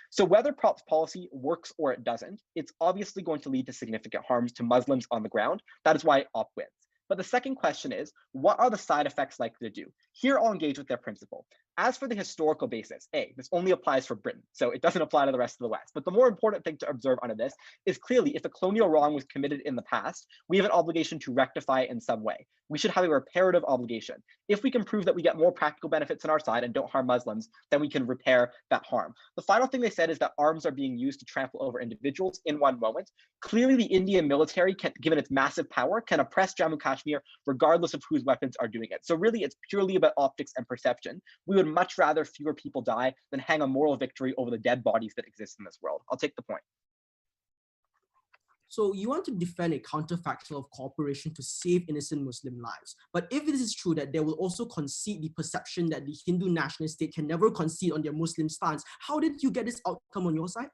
So whether Prop's policy works or it doesn't, it's obviously going to lead to significant harms to Muslims on the ground. That is why Op wins. But the second question is, what are the side effects likely to do? Here, I'll engage with their principle. As for the historical basis, this only applies for Britain, so it doesn't apply to the rest of the West. But the more important thing to observe under this is clearly if a colonial wrong was committed in the past, we have an obligation to rectify it in some way. We should have a reparative obligation. If we can prove that we get more practical benefits on our side and don't harm Muslims, then we can repair that harm. The final thing they said is that arms are being used to trample over individuals in one moment. Clearly, the Indian military, given its massive power, can oppress Jammu Kashmir regardless of whose weapons are doing it. So really, it's purely about optics and perception. We would much rather fewer people die than hang a moral victory over the dead bodies that exist in this world. I'll take the point. So you want to defend a counterfactual of cooperation to save innocent Muslim lives. But if it is true that they will also concede the perception that the Hindu nationalist state can never concede on their Muslim stance, how did you get this outcome on your side?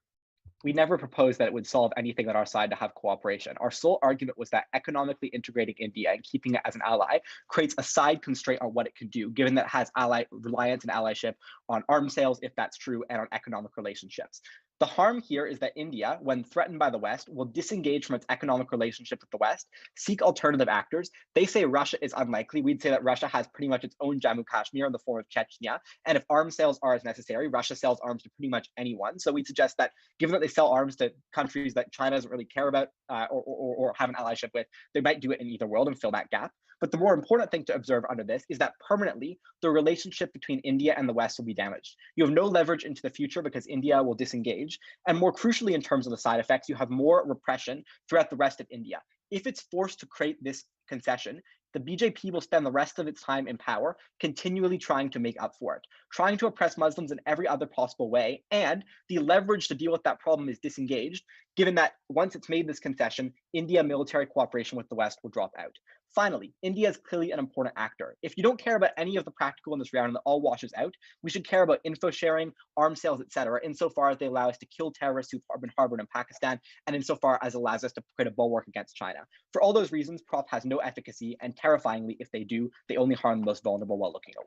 We never proposed that it would solve anything on our side to have cooperation. Our sole argument was that economically integrating India and keeping it as an ally creates a side constraint on what it can do, given that it has reliance and allyship on arms sales, if that's true, and on economic relationships. The harm here is that India, when threatened by the West, will disengage from its economic relationship with the West, seek alternative actors. They say Russia is unlikely. We'd say that Russia has pretty much its own Jammu Kashmir in the form of Chechnya. And if arms sales are as necessary, Russia sells arms to pretty much anyone. So we suggest that given that they sell arms to countries that China doesn't really care about or have an allyship with, they might do it in either world and fill that gap. But the more important thing to observe under this is that permanently, the relationship between India and the West will be damaged. You have no leverage into the future because India will disengage. And more crucially, in terms of the side effects, you have more repression throughout the rest of India. If it's forced to create this concession, the BJP will spend the rest of its time in power continually trying to make up for it, trying to oppress Muslims in every other possible way. And the leverage to deal with that problem is disengaged, given that once it's made this concession, India military cooperation with the West will drop out. Finally, India is clearly an important actor. If you don't care about any of the practical in this round and it all washes out, we should care about info sharing, arms sales, etc., insofar as they allow us to kill terrorists who've been harbored in Pakistan, and insofar as it allows us to create a bulwark against China. For all those reasons, Prop has no efficacy, and terrifyingly, if they do, they only harm the most vulnerable while looking away.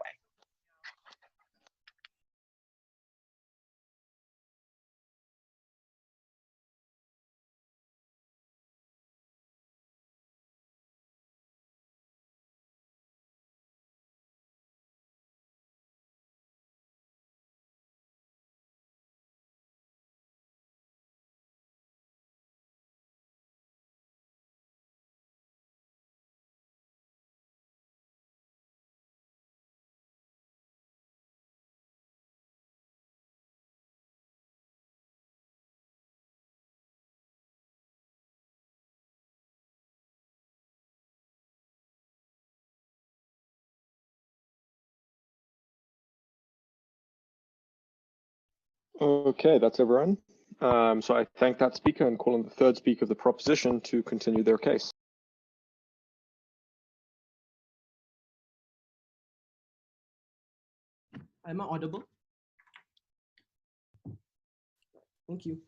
Okay, that's everyone. So I thank that speaker and call on the third speaker of the proposition to continue their case. Am I audible? Thank you.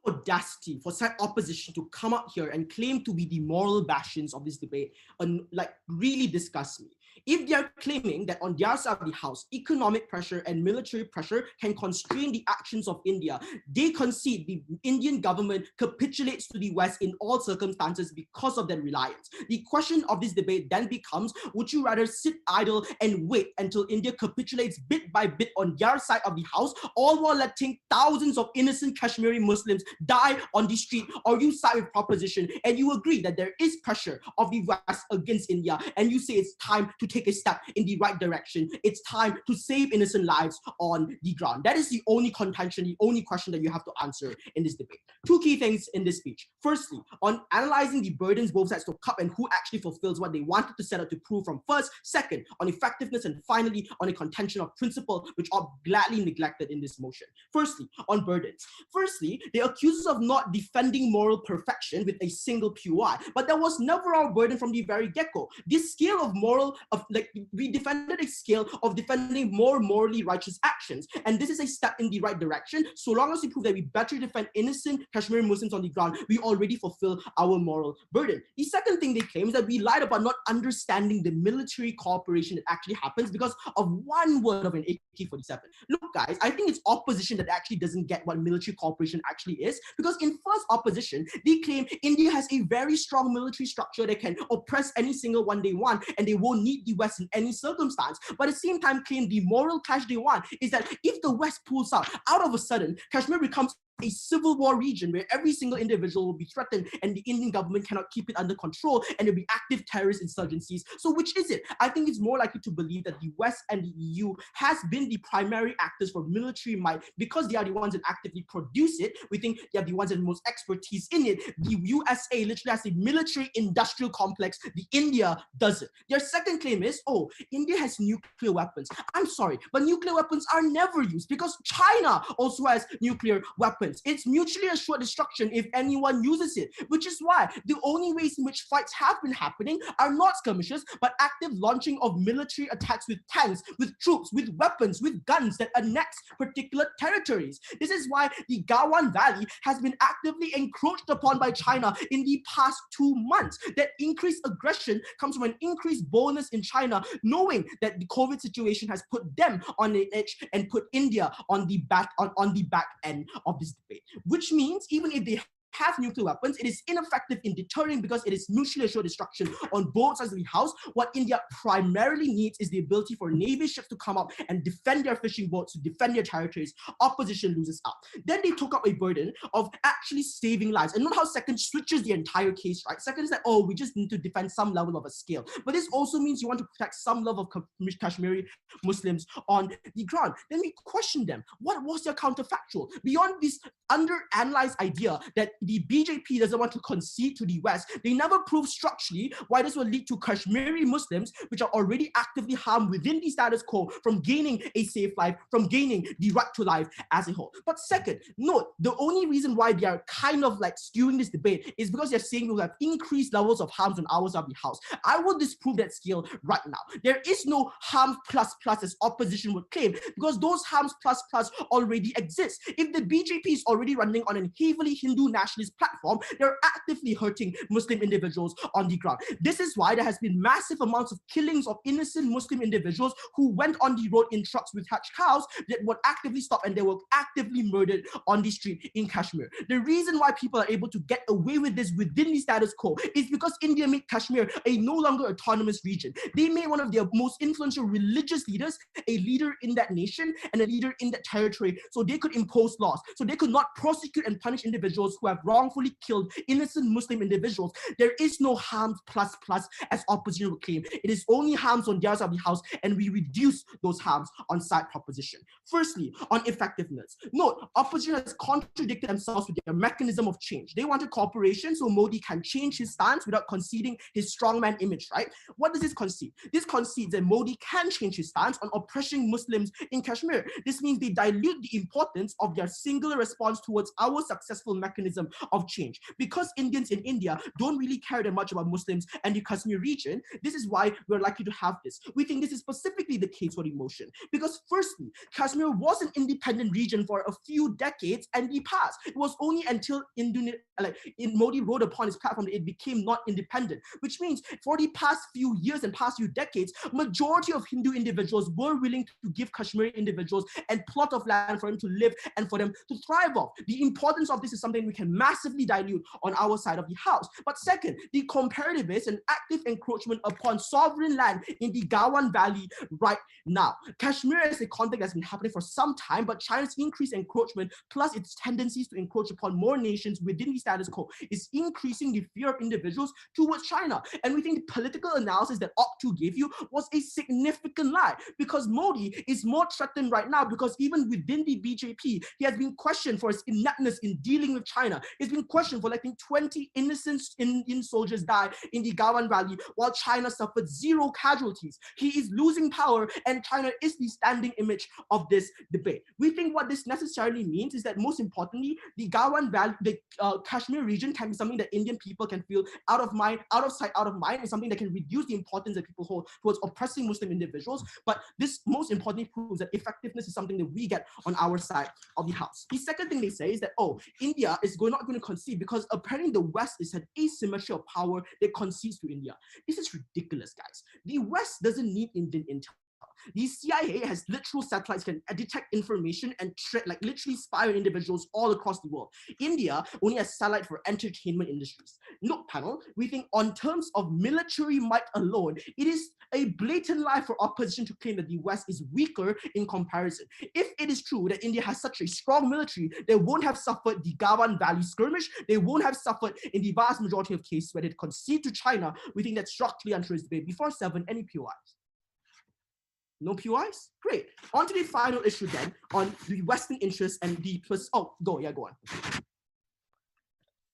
audacity for side opposition to come out here and claim to be the moral bastions of this debate, and like really disgusts me. If they are claiming that on their side of the house, economic pressure and military pressure can constrain the actions of India, they concede the Indian government capitulates to the West in all circumstances because of their reliance. The question of this debate then becomes, would you rather sit idle and wait until India capitulates bit by bit on their side of the house, all while letting thousands of innocent Kashmiri Muslims die on the street, or you side with proposition and you agree that there is pressure of the West against India and you say it's time to take a step in the right direction. It's time to save innocent lives on the ground. That is the only contention, the only question that you have to answer in this debate. Two key things in this speech. Firstly, on analyzing the burdens both sides took up and who actually fulfills what they wanted to set out to prove from first. Second, on effectiveness, and finally, on a contention of principle, which are gladly neglected in this motion. Firstly, on burdens. Firstly, they accuse us of not defending moral perfection with a single POI, but that was never our burden from the very get-go. This scale of moral, we defended a scale of defending more morally righteous actions, and this is a step in the right direction. So long as we prove that we better defend innocent Kashmiri Muslims on the ground, we already fulfill our moral burden. The second thing they claim is that we lied about not understanding the military cooperation that actually happens because of one word of an AK-47. Look, guys, I think it's opposition that actually doesn't get what military cooperation actually is, because in first opposition, they claim India has a very strong military structure that can oppress any single one they want, and they won't need the West in any circumstance. But at the same time, claim the moral clash they want is that if the West pulls out of a sudden, Kashmir becomes a civil war region where every single individual will be threatened and the Indian government cannot keep it under control, and there'll be active terrorist insurgencies. So which is it? I think it's more likely to believe that the West and the EU has been the primary actors for military might because they are the ones that actively produce it. We think they are the ones that have the most expertise in it. The USA literally has a military industrial complex. The India doesn't. Their second claim is, oh, India has nuclear weapons. I'm sorry, but nuclear weapons are never used because China also has nuclear weapons. It's mutually assured destruction if anyone uses it, which is why the only ways in which fights have been happening are not skirmishes, but active launching of military attacks with tanks, with troops, with weapons, with guns that annex particular territories. This is why the Gawan Valley has been actively encroached upon by China in the past 2 months. That increased aggression comes from an increased boldness in China, knowing that the COVID situation has put them on the edge and put India on the back end of this debate, which means even if they have nuclear weapons, it is ineffective in deterring because it is mutually assured destruction on both sides of the house. What India primarily needs is the ability for Navy ships to come up and defend their fishing boats, to defend their territories. Opposition loses out. Then they took up a burden of actually saving lives. And note how second switches the entire case, right? Second is like, oh, we just need to defend some level of a scale. But this also means you want to protect some level of Kashmiri Muslims on the ground. Then we question them. What was their counterfactual? Beyond this under-analyzed idea that the BJP doesn't want to concede to the West, they never prove structurally why this will lead to Kashmiri Muslims, which are already actively harmed within the status quo, from gaining a safe life, from gaining the right to life as a whole. But second, note, the only reason why they are kind of like skewing this debate is because they're saying we'll have increased levels of harms on our side of the house. I will disprove that scale right now. There is no harm plus plus as opposition would claim, because those harms plus plus already exist. If the BJP is already running on a heavily Hindu nationalist platform, they're actively hurting Muslim individuals on the ground. This is why there has been massive amounts of killings of innocent Muslim individuals who went on the road in trucks with hatched cows that were actively stopped and they were actively murdered on the street in Kashmir. The reason why people are able to get away with this within the status quo is because India made Kashmir a no longer autonomous region. They made one of their most influential religious leaders a leader in that nation and a leader in that territory, so they could impose laws, so they could not prosecute and punish individuals who have wrongfully killed innocent Muslim individuals. There is no harms plus plus as opposition would claim. It is only harms on their side of the house, and we reduce those harms on side proposition. Firstly, on effectiveness. Note, opposition has contradicted themselves with their mechanism of change. They wanted cooperation so Modi can change his stance without conceding his strongman image, right? What does this concede? This concedes that Modi can change his stance on oppressing Muslims in Kashmir. This means they dilute the importance of their singular response towards our successful mechanism of change. Because Indians in India don't really care that much about Muslims and the Kashmir region, this is why we're likely to have this. We think this is specifically the case for the motion. Because firstly, Kashmir was an independent region for a few decades and the past. It was only until Modi wrote upon his platform that it became not independent, which means for the past few years and past few decades, majority of Hindu individuals were willing to give Kashmiri individuals a plot of land for them to live and for them to thrive off. The importance of this is something we can massively dilute on our side of the house. But second, the comparativist and active encroachment upon sovereign land in the Gawan Valley right now. Kashmir is a conflict that's been happening for some time, but China's increased encroachment plus its tendencies to encroach upon more nations within the status quo is increasing the fear of individuals towards China. And we think the political analysis that Oktu gave you was a significant lie, because Modi is more threatened right now because even within the BJP, he has been questioned for his ineptness in dealing with China. He's been questioned for letting 20 innocent Indian soldiers die in the Gawan Valley while China suffered 0 casualties. He is losing power and China is the standing image of this debate. We think what this necessarily means is that most importantly, the Gawan Valley, the Kashmir region can be something that Indian people can feel out of mind, out of sight, out of mind, and something that can reduce the importance that people hold towards oppressing Muslim individuals. But this most importantly proves that effectiveness is something that we get on our side of the house. The second thing they say is that, oh, India is not going to concede because apparently the West is an asymmetry of power that concedes to India. This is ridiculous, guys. The West doesn't need Indian intel. The CIA has literal satellites can detect information and literally spy on individuals all across the world. India only has satellite for entertainment industries. Look, panel, we think on terms of military might alone, it is a blatant lie for opposition to claim that the West is weaker in comparison. If it is true that India has such a strong military, they won't have suffered the Gawan Valley skirmish, they won't have suffered in the vast majority of cases where they concede to China. We think that's structurally untrue debate. Before 7, any POIs? No POIs? Great. On to the final issue then on the Western interests and the go on.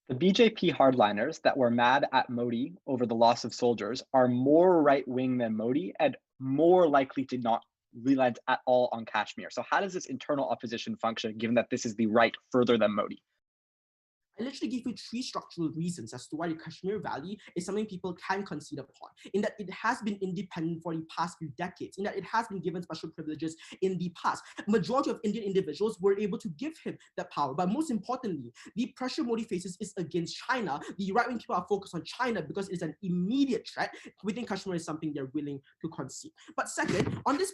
The BJP hardliners that were mad at Modi over the loss of soldiers are more right-wing than Modi and more likely to not relent at all on Kashmir. So how does this internal opposition function given that this is the right further than Modi? I literally give you 3 structural reasons as to why the Kashmir Valley is something people can concede upon, in that it has been independent for the past few decades, in that it has been given special privileges in the past. Majority of Indian individuals were able to give him that power, but most importantly, the pressure Modi faces is against China. The right-wing people are focused on China because it's an immediate threat. We think Kashmir is something they're willing to concede. But second, on this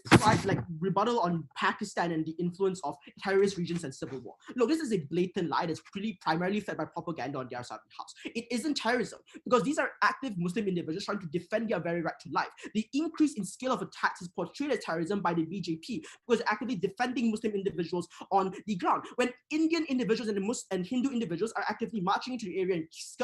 rebuttal on Pakistan and the influence of terrorist regions and civil war. Look, this is a blatant lie that's pretty primarily fed by propaganda on their side of the house. It isn't terrorism because these are active Muslim individuals trying to defend their very right to life. The increase in scale of attacks is portrayed as terrorism by the BJP because they're actively defending Muslim individuals on the ground. When Indian individuals and Hindu individuals are actively marching into the area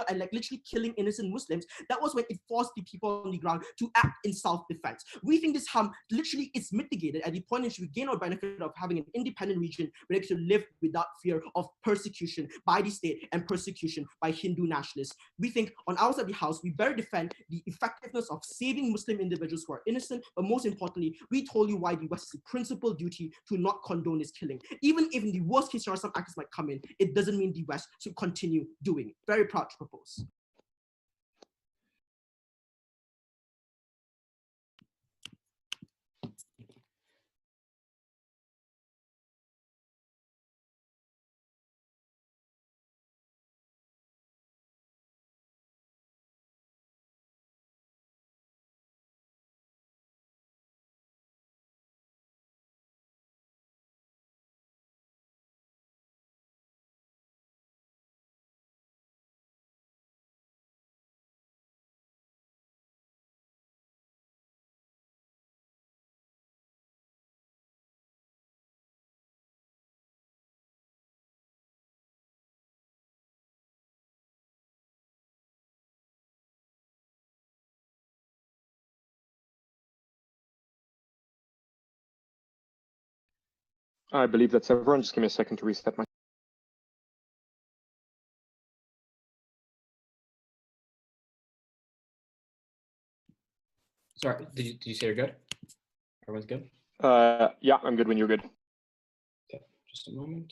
and literally killing innocent Muslims, that was when it forced the people on the ground to act in self-defense. We think this harm literally is mitigated at the point in which we gain our benefit of having an independent region where they can live without fear of persecution by the state and persecution by Hindu nationalists. We think on our side of the house, we better defend the effectiveness of saving Muslim individuals who are innocent, but most importantly, we told you why the West has a principal duty to not condone this killing. Even if in the worst case scenario some actors might come in, it doesn't mean the West should continue doing it. Very proud to propose. I believe that's everyone. Just give me a second to reset my. Sorry, did you say you're good? Everyone's good? Yeah, I'm good when you're good. Okay, just a moment.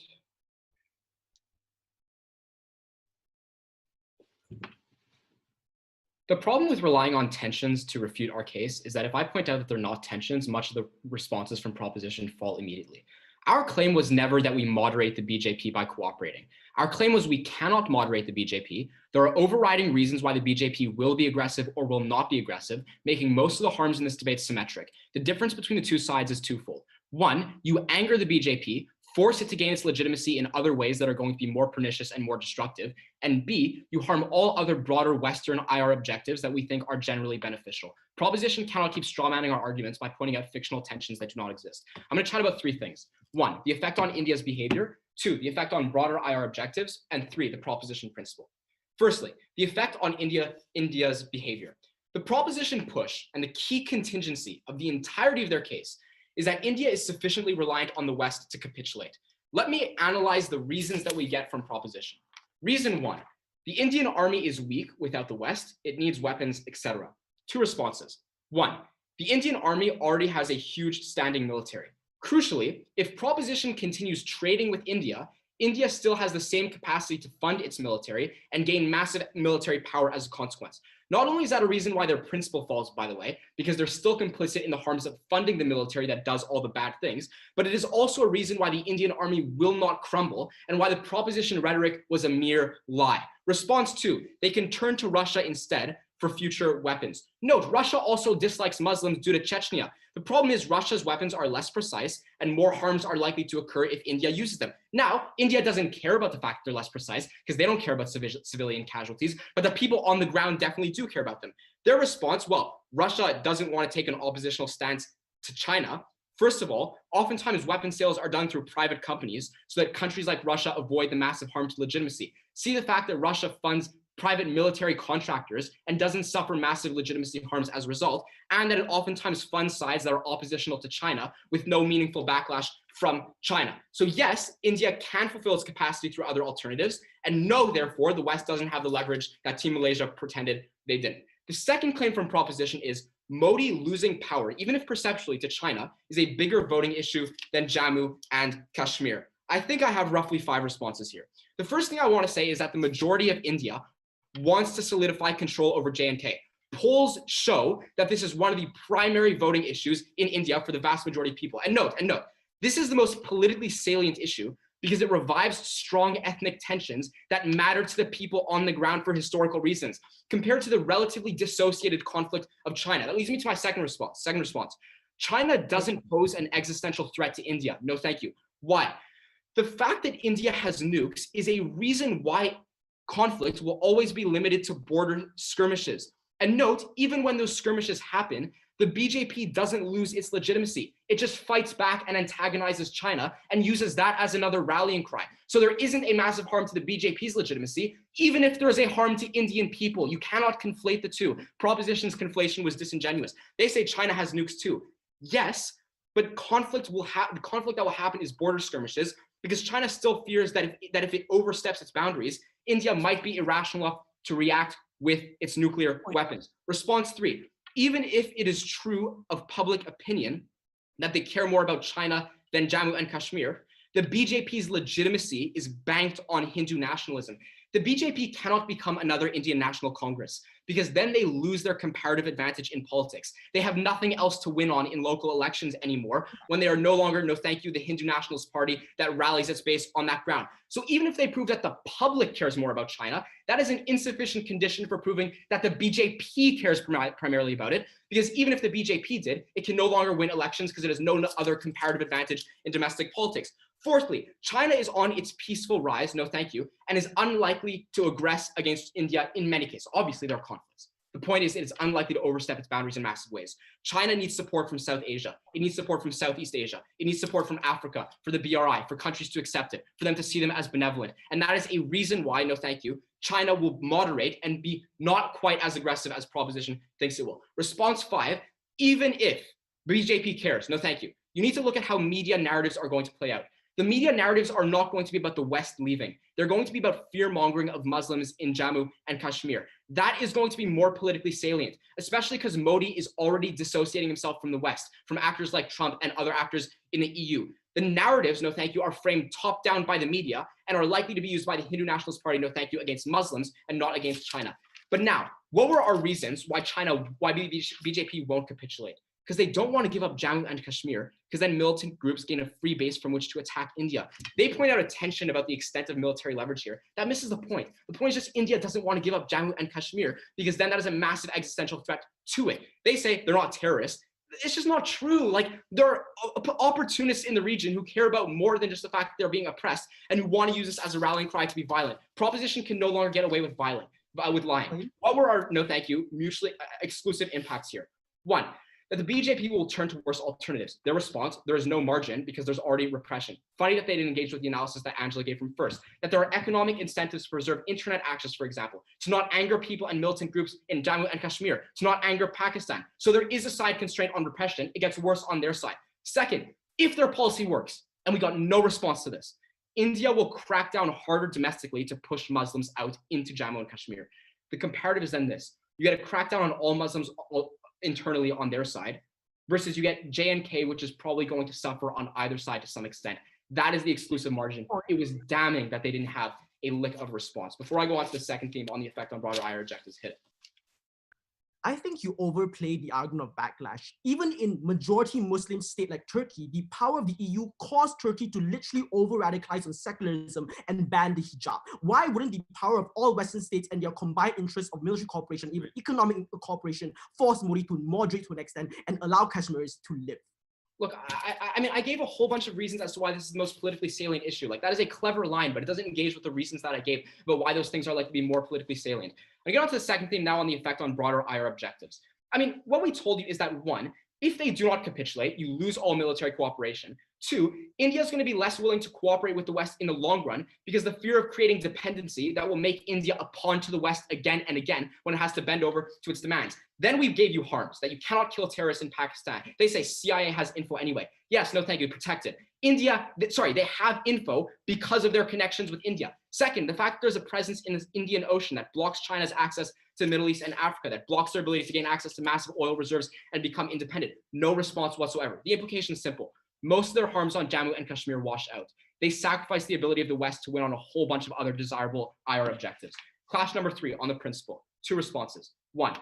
The problem with relying on tensions to refute our case is that if I point out that they're not tensions, much of the responses from proposition fall immediately. Our claim was never that we moderate the BJP by cooperating. Our claim was we cannot moderate the BJP. There are overriding reasons why the BJP will be aggressive or will not be aggressive, making most of the harms in this debate symmetric. The difference between the two sides is twofold. One, you anger the BJP, force it to gain its legitimacy in other ways that are going to be more pernicious and more destructive. And B, you harm all other broader Western IR objectives that we think are generally beneficial. Proposition cannot keep strawmanning our arguments by pointing out fictional tensions that do not exist. I'm going to chat about three things. One, the effect on India's behavior. Two, the effect on broader IR objectives. And three, the proposition principle. Firstly, the effect on India's behavior. The proposition push and the key contingency of the entirety of their case is that India is sufficiently reliant on the West to capitulate. Let me analyze the reasons that we get from proposition. Reason one, the Indian army is weak without the West, it needs weapons, etc. Two responses. One, the Indian army already has a huge standing military. Crucially, if proposition continues trading with India, India still has the same capacity to fund its military and gain massive military power as a consequence. Not only is that a reason why their principle falls, by the way, because they're still complicit in the harms of funding the military that does all the bad things, but it is also a reason why the Indian army will not crumble and why the proposition rhetoric was a mere lie. Response two, they can turn to Russia instead for future weapons. Note, Russia also dislikes Muslims due to Chechnya. The problem is Russia's weapons are less precise and more harms are likely to occur if India uses them. Now, India doesn't care about the fact they're less precise because they don't care about civilian casualties, but the people on the ground definitely do care about them. Their response, well, Russia doesn't want to take an oppositional stance to China. First of all, oftentimes weapon sales are done through private companies so that countries like Russia avoid the massive harm to legitimacy. See the fact that Russia funds private military contractors and doesn't suffer massive legitimacy harms as a result, and that it oftentimes funds sides that are oppositional to China with no meaningful backlash from China. So yes, India can fulfill its capacity through other alternatives, and no, therefore, the West doesn't have the leverage that Team Malaysia pretended they didn't. The second claim from proposition is Modi losing power, even if perceptually, to China, is a bigger voting issue than Jammu and Kashmir. I think I have roughly 5 responses here. The first thing I want to say is that the majority of India wants to solidify control over J&K. Polls show that this is one of the primary voting issues in India for the vast majority of people. And note, this is the most politically salient issue because it revives strong ethnic tensions that matter to the people on the ground for historical reasons, compared to the relatively dissociated conflict of China. That leads me to my second response. China doesn't pose an existential threat to India. No, thank you. Why? The fact that India has nukes is a reason why conflict will always be limited to border skirmishes. And note, even when those skirmishes happen, the BJP doesn't lose its legitimacy. It just fights back and antagonizes China and uses that as another rallying cry. So there isn't a massive harm to the BJP's legitimacy, even if there's a harm to Indian people. You cannot conflate the two. Proposition's conflation was disingenuous. They say China has nukes too. Yes, but conflict that will happen is border skirmishes, because China still fears that if it oversteps its boundaries, India might be irrational enough to react with its nuclear weapons. Response 3, even if it is true of public opinion that they care more about China than Jammu and Kashmir, the BJP's legitimacy is banked on Hindu nationalism. The BJP cannot become another Indian National Congress because then they lose their comparative advantage in politics. They have nothing else to win on in local elections anymore when they are no longer, no thank you, the Hindu Nationalist Party that rallies its base on that ground. So even if they prove that the public cares more about China, that is an insufficient condition for proving that the BJP cares primarily about it, because even if the BJP did, it can no longer win elections because it has no other comparative advantage in domestic politics. Fourthly, China is on its peaceful rise, no thank you, and is unlikely to aggress against India in many cases. Obviously, there are conflicts. The point is, it is unlikely to overstep its boundaries in massive ways. China needs support from South Asia. It needs support from Southeast Asia. It needs support from Africa, for the BRI, for countries to accept it, for them to see them as benevolent. And that is a reason why, no thank you, China will moderate and be not quite as aggressive as proposition thinks it will. Response 5, even if BJP cares, no thank you, you need to look at how media narratives are going to play out. The media narratives are not going to be about the West leaving. They're going to be about fear-mongering of Muslims in Jammu and Kashmir. That is going to be more politically salient, especially because Modi is already dissociating himself from the West, from actors like Trump and other actors in the EU. The narratives, no thank you, are framed top-down by the media and are likely to be used by the Hindu Nationalist Party, no thank you, against Muslims and not against China. But now, what were our reasons why BJP won't capitulate? Because they don't want to give up Jammu and Kashmir, because then militant groups gain a free base from which to attack India. They point out a tension about the extent of military leverage here. That misses the point. The point is just India doesn't want to give up Jammu and Kashmir, because then that is a massive existential threat to it. They say they're not terrorists. It's just not true. Like, there are opportunists in the region who care about more than just the fact that they're being oppressed and who want to use this as a rallying cry to be violent. Proposition can no longer get away with lying. What were our, no thank you, mutually exclusive impacts here? One, that the BJP will turn to worse alternatives. Their response, there is no margin because there's already repression. Funny that they didn't engage with the analysis that Angela gave from first, that there are economic incentives to preserve internet access, for example, to not anger people and militant groups in Jammu and Kashmir, to not anger Pakistan. So there is a side constraint on repression. It gets worse on their side. Second, if their policy works, and we got no response to this, India will crack down harder domestically to push Muslims out into Jammu and Kashmir. The comparative is then this. You get a crackdown on all Muslims internally on their side, versus you get J&K, which is probably going to suffer on either side to some extent. That is the exclusive margin. It was damning that they didn't have a lick of response. Before I go on to the second theme on the effect on broader IR objectives, hit it. I think you overplay the argument of backlash. Even in majority Muslim state like Turkey, the power of the EU caused Turkey to literally over-radicalize on secularism and ban the hijab. Why wouldn't the power of all Western states and their combined interests of military cooperation, even economic cooperation, force Modi to moderate to an extent and allow Kashmiris to live? Look, I mean, I gave a whole bunch of reasons as to why this is the most politically salient issue. Like, that is a clever line, but it doesn't engage with the reasons that I gave about why those things are likely to be more politically salient. I get on to the second theme now on the effect on broader IR objectives. I mean, what we told you is that one, if they do not capitulate, you lose all military cooperation. Two, India is going to be less willing to cooperate with the West in the long run because the fear of creating dependency that will make India a pawn to the West again and again when it has to bend over to its demands. Then we gave you harms, that you cannot kill terrorists in Pakistan. They say CIA has info anyway. Yes, no thank you, protect it. India, they have info because of their connections with India. Second, the fact that there's a presence in this Indian Ocean that blocks China's access to the Middle East and Africa, that blocks their ability to gain access to massive oil reserves and become independent. No response whatsoever. The implication is simple. Most of their harms on Jammu and Kashmir wash out. They sacrifice the ability of the West to win on a whole bunch of other desirable IR objectives. Clash number 3 on the principle. 2 responses. 1,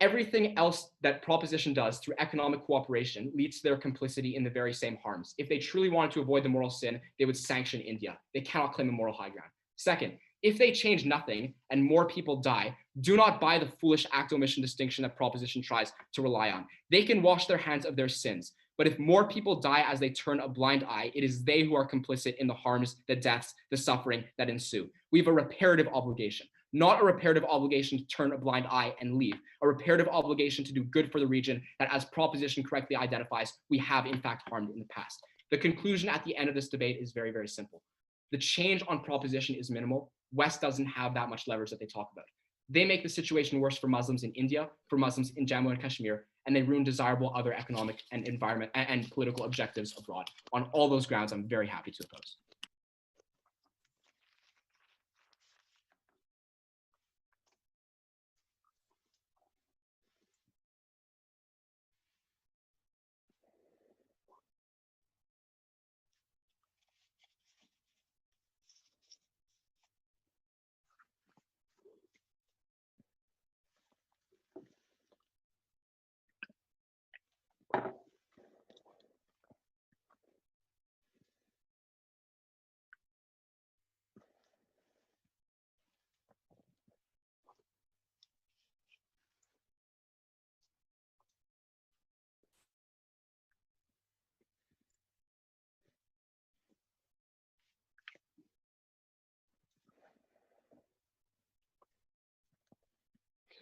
everything else that proposition does through economic cooperation leads to their complicity in the very same harms. If they truly wanted to avoid the moral sin, they would sanction India. They cannot claim a moral high ground. Second, if they change nothing and more people die, do not buy the foolish act omission distinction that proposition tries to rely on. They can wash their hands of their sins. But if more people die as they turn a blind eye, it is they who are complicit in the harms, the deaths, the suffering that ensue. We have a reparative obligation, not a reparative obligation to turn a blind eye and leave, a reparative obligation to do good for the region that, as proposition correctly identifies, we have in fact harmed in the past. The conclusion at the end of this debate is very, very simple. The change on proposition is minimal. West doesn't have that much leverage that they talk about. They make the situation worse for Muslims in India, for Muslims in Jammu and Kashmir, and they ruin desirable other economic and environment and political objectives abroad. On all those grounds, I'm very happy to oppose.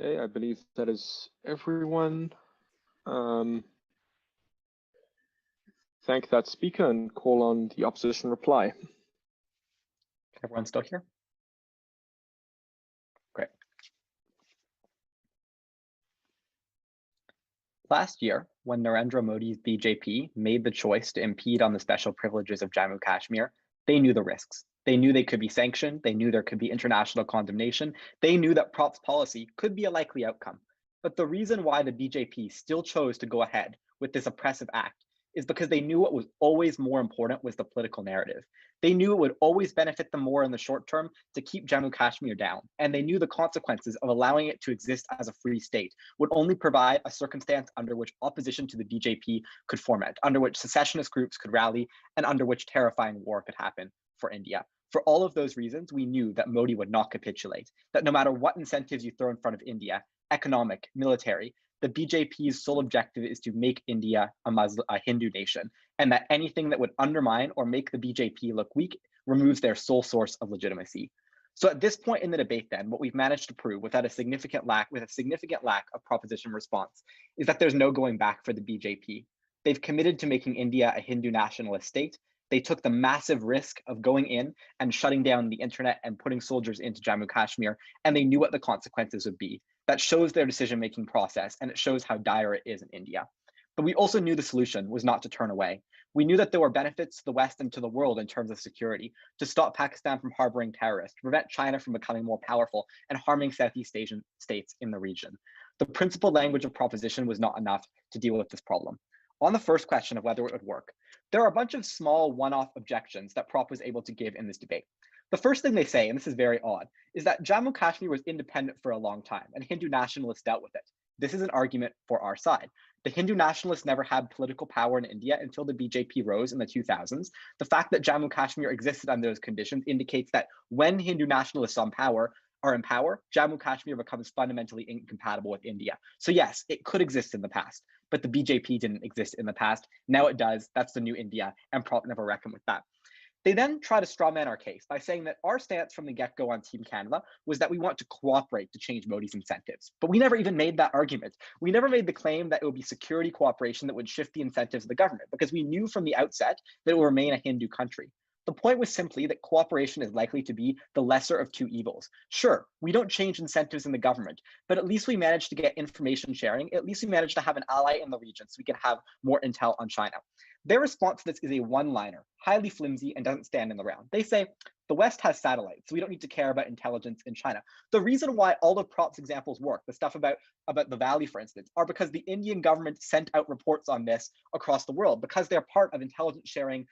Okay, I believe that is everyone. Thank that speaker and call on the opposition reply. Everyone's still here? Great. Last year, when Narendra Modi's BJP made the choice to impede on the special privileges of Jammu Kashmir, they knew the risks. They knew they could be sanctioned. They knew there could be international condemnation. They knew that Prop's policy could be a likely outcome. But the reason why the BJP still chose to go ahead with this oppressive act is because they knew what was always more important was the political narrative. They knew it would always benefit them more in the short term to keep Jammu Kashmir down, and they knew the consequences of allowing it to exist as a free state would only provide a circumstance under which opposition to the BJP could foment, under which secessionist groups could rally, and under which terrifying war could happen for India. For all of those reasons, we knew that Modi would not capitulate, that no matter what incentives you throw in front of India, economic, military, the BJP's sole objective is to make India a Hindu nation, and that anything that would undermine or make the BJP look weak removes their sole source of legitimacy. So at this point in the debate, then, what we've managed to prove with a significant lack of proposition response is that there's no going back for the BJP. They've committed to making India a Hindu nationalist state. They took the massive risk of going in and shutting down the internet and putting soldiers into Jammu Kashmir, and they knew what the consequences would be. That shows their decision-making process, and it shows how dire it is in India. But we also knew the solution was not to turn away. We knew that there were benefits to the West and to the world in terms of security, to stop Pakistan from harboring terrorists, to prevent China from becoming more powerful and harming Southeast Asian states in the region. The principled language of proposition was not enough to deal with this problem. On the first question of whether it would work, there are a bunch of small one-off objections that Prop was able to give in this debate. The first thing they say, and this is very odd, is that Jammu Kashmir was independent for a long time and Hindu nationalists dealt with it. This is an argument for our side. The Hindu nationalists never had political power in India until the BJP rose in the 2000s. The fact that Jammu Kashmir existed under those conditions indicates that when Hindu nationalists are in power, Jammu Kashmir becomes fundamentally incompatible with India. So yes, it could exist in the past, but the BJP didn't exist in the past. Now it does. That's the new India, and Prop never reckoned with that. They then try to strawman our case by saying that our stance from the get-go on Team Canada was that we want to cooperate to change Modi's incentives. But we never even made that argument. We never made the claim that it would be security cooperation that would shift the incentives of the government, because we knew from the outset that it will remain a Hindu country. The point was simply that cooperation is likely to be the lesser of two evils. Sure, we don't change incentives in the government, but at least we managed to get information sharing. At least we managed to have an ally in the region so we can have more intel on China. Their response to this is a one-liner, highly flimsy, and doesn't stand in the round. They say, the West has satellites, so we don't need to care about intelligence in China. The reason why all of Prop's examples work, the stuff about the Valley, for instance, are because the Indian government sent out reports on this across the world, because they're part of intelligence sharing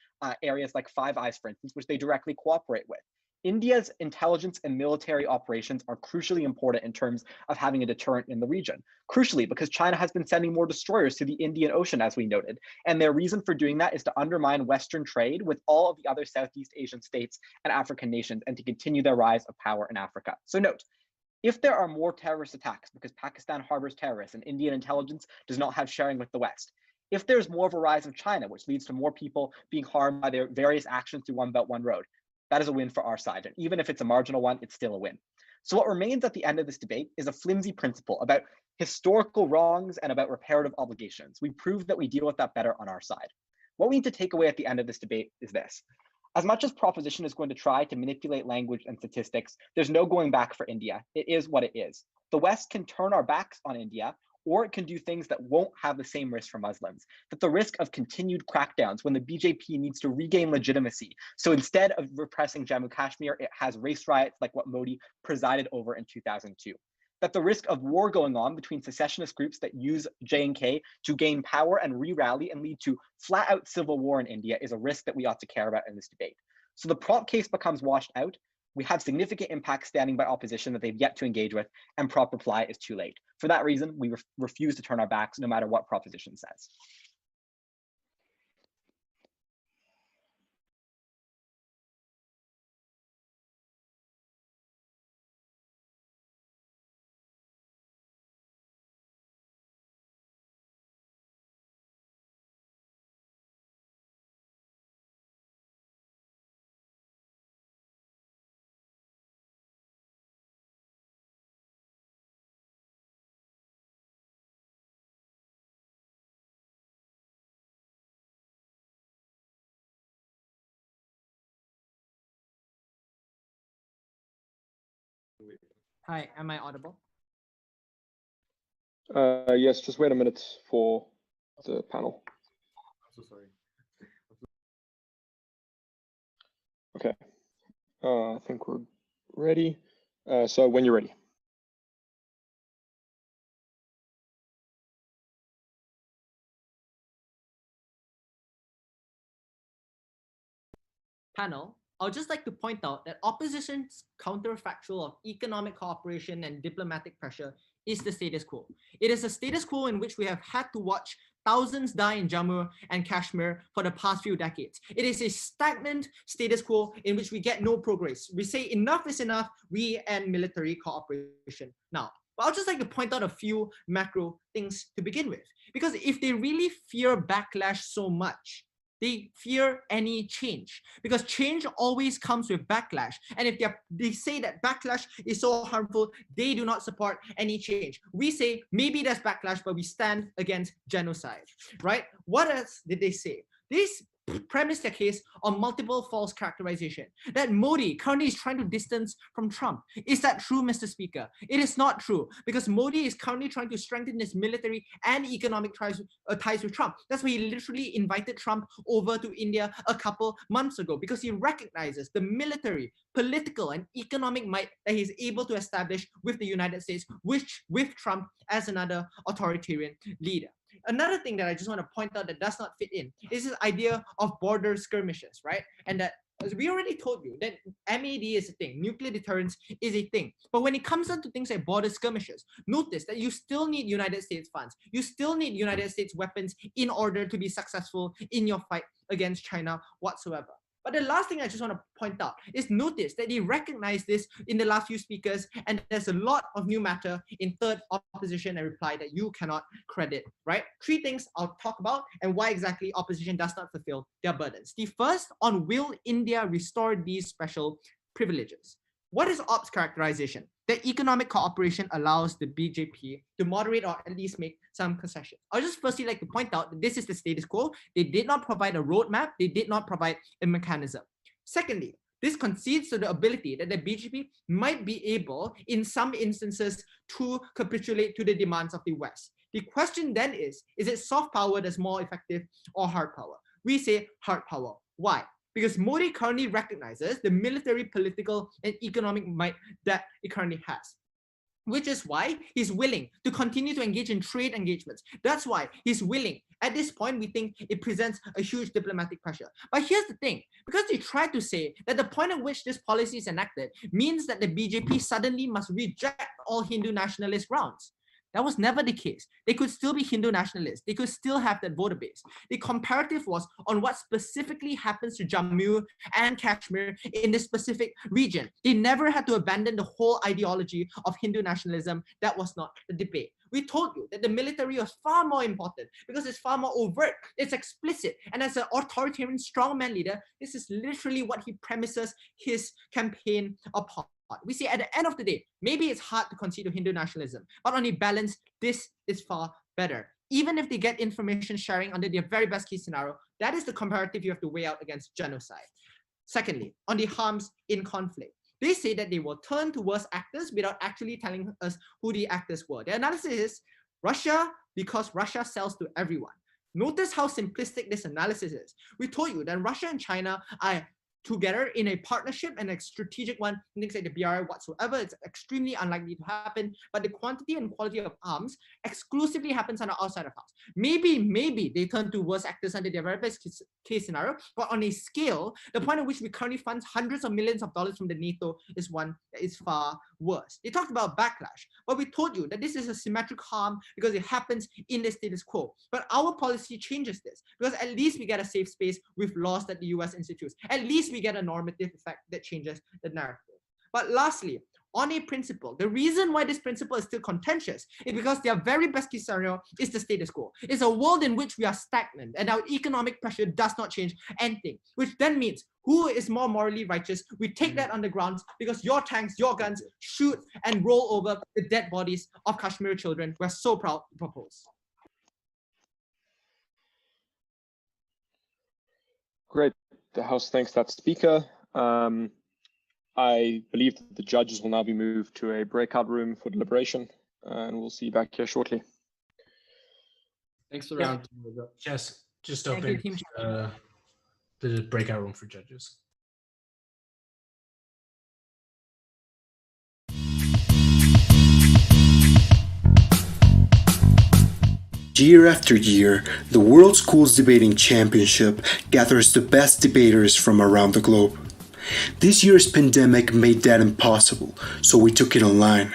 areas like Five Eyes, for instance, which they directly cooperate with. India's intelligence and military operations are crucially important in terms of having a deterrent in the region. Crucially, because China has been sending more destroyers to the Indian Ocean, as we noted. And their reason for doing that is to undermine Western trade with all of the other Southeast Asian states and African nations, and to continue their rise of power in Africa. So note, if there are more terrorist attacks because Pakistan harbors terrorists and Indian intelligence does not have sharing with the West, if there's more of a rise of China, which leads to more people being harmed by their various actions through One Belt, One Road, that is a win for our side. And even if it's a marginal one, it's still a win. So what remains at the end of this debate is a flimsy principle about historical wrongs and about reparative obligations. We proved that we deal with that better on our side. What we need to take away at the end of this debate is this. As much as proposition is going to try to manipulate language and statistics, there's no going back for India. It is what it is. The West can turn our backs on India, or it can do things that won't have the same risk for Muslims. That the risk of continued crackdowns when the BJP needs to regain legitimacy. So instead of repressing Jammu Kashmir, it has race riots like what Modi presided over in 2002. That the risk of war going on between secessionist groups that use J&K to gain power and re-rally and lead to flat-out civil war in India is a risk that we ought to care about in this debate. So the Prop case becomes washed out. We have significant impacts standing by opposition that they've yet to engage with, and Prop reply is too late. For that reason, we refuse to turn our backs no matter what proposition says. Hi, am I audible? Yes, just wait a minute for the panel. I'm so sorry. Okay, I think we're ready. So when you're ready. panel, I would just like to point out that opposition's counterfactual of economic cooperation and diplomatic pressure is the status quo. It is a status quo in which we have had to watch thousands die in Jammu and Kashmir for the past few decades. It is a stagnant status quo in which we get no progress. We say enough is enough, we end military cooperation now. But I'll just like to point out a few macro things to begin with. Because if they really fear backlash so much, they fear any change, because change always comes with backlash. And if they say that backlash is so harmful, they do not support any change. We say maybe there's backlash, but we stand against genocide, right? What else did they say? This premised their case on multiple false characterization, that Modi currently is trying to distance from Trump. Is that true, Mr. Speaker? It is not true, because Modi is currently trying to strengthen his military and economic ties with Trump. That's why he literally invited Trump over to India a couple months ago, because he recognizes the military, political, and economic might that he's able to establish with the United States, which with Trump as another authoritarian leader. Another thing that I just want to point out that does not fit in is this idea of border skirmishes, right? And that, as we already told you, that MAD is a thing, nuclear deterrence is a thing. But when it comes down to things like border skirmishes, notice that you still need United States funds. You still need United States weapons in order to be successful in your fight against China whatsoever. But the last thing I just want to point out is notice that they recognize this in the last few speakers, and there's a lot of new matter in third opposition and reply that you cannot credit, right? Three things I'll talk about and why exactly opposition does not fulfill their burdens. The first on will India restore these special privileges? What is ops characterization? That economic cooperation allows the BJP to moderate or at least make some concessions. I'll just firstly like to point out that this is the status quo. They did not provide a roadmap. They did not provide a mechanism. Secondly, this concedes to the ability that the BJP might be able, in some instances, to capitulate to the demands of the West. The question then is it soft power that's more effective or hard power? We say hard power. Why? Because Modi currently recognizes the military, political, and economic might that it currently has, which is why he's willing to continue to engage in trade engagements. That's why he's willing. At this point, we think it presents a huge diplomatic pressure. But here's the thing, because they tried to say that the point at which this policy is enacted means that the BJP suddenly must reject all Hindu nationalist grounds. That was never the case. They could still be Hindu nationalists. They could still have that voter base. The comparative was on what specifically happens to Jammu and Kashmir in this specific region. They never had to abandon the whole ideology of Hindu nationalism. That was not the debate. We told you that the military was far more important because it's far more overt, it's explicit. And as an authoritarian strongman leader, this is literally what he premises his campaign upon. We say at the end of the day, maybe it's hard to concede to Hindu nationalism, but on a balance, this is far better. Even if they get information sharing under their very best case scenario, that is the comparative you have to weigh out against genocide. Secondly, on the harms in conflict, they say that they will turn towards actors without actually telling us who the actors were. The analysis is Russia, because Russia sells to everyone. Notice how simplistic this analysis is. We told you that Russia and China are together in a partnership and a strategic one, things like the BRI whatsoever. It's extremely unlikely to happen, but the quantity and quality of arms exclusively happens on the outside of house. Maybe they turn to worse actors under their very best case scenario, but on a scale, the point at which we currently fund hundreds of millions of dollars from the NATO is one that is far worse. They talked about backlash, but we told you that this is a symmetric harm because it happens in the status quo. But our policy changes this because at least we get a safe space with laws that the US institutes. At least we get a normative effect that changes the narrative. But lastly, on a principle, the reason why this principle is still contentious is because their very best case scenario is the status quo. It's a world in which we are stagnant and our economic pressure does not change anything, which then means who is more morally righteous? We take that on the grounds because your tanks, your guns shoot and roll over the dead bodies of Kashmiri children we're so proud to propose. Great. The House thanks that speaker. I believe that the judges will now be moved to a breakout room for deliberation, and we'll see you back here shortly. Thanks for the round. Just open the breakout room for judges. Year after year, the World Schools Debating Championship gathers the best debaters from around the globe. This year's pandemic made that impossible, so we took it online.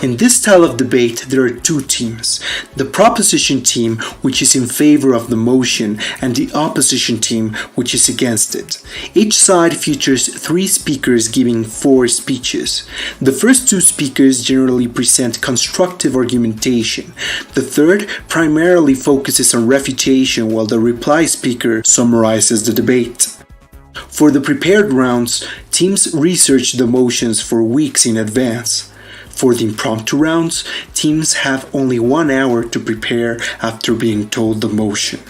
In this style of debate, there are two teams. The proposition team, which is in favor of the motion, and the opposition team, which is against it. Each side features 3 speakers giving 4 speeches. The first 2 speakers generally present constructive argumentation. The third primarily focuses on refutation, while the reply speaker summarizes the debate. For the prepared rounds, teams research the motions for weeks in advance. For the impromptu rounds, teams have only 1 hour to prepare after being told the motion.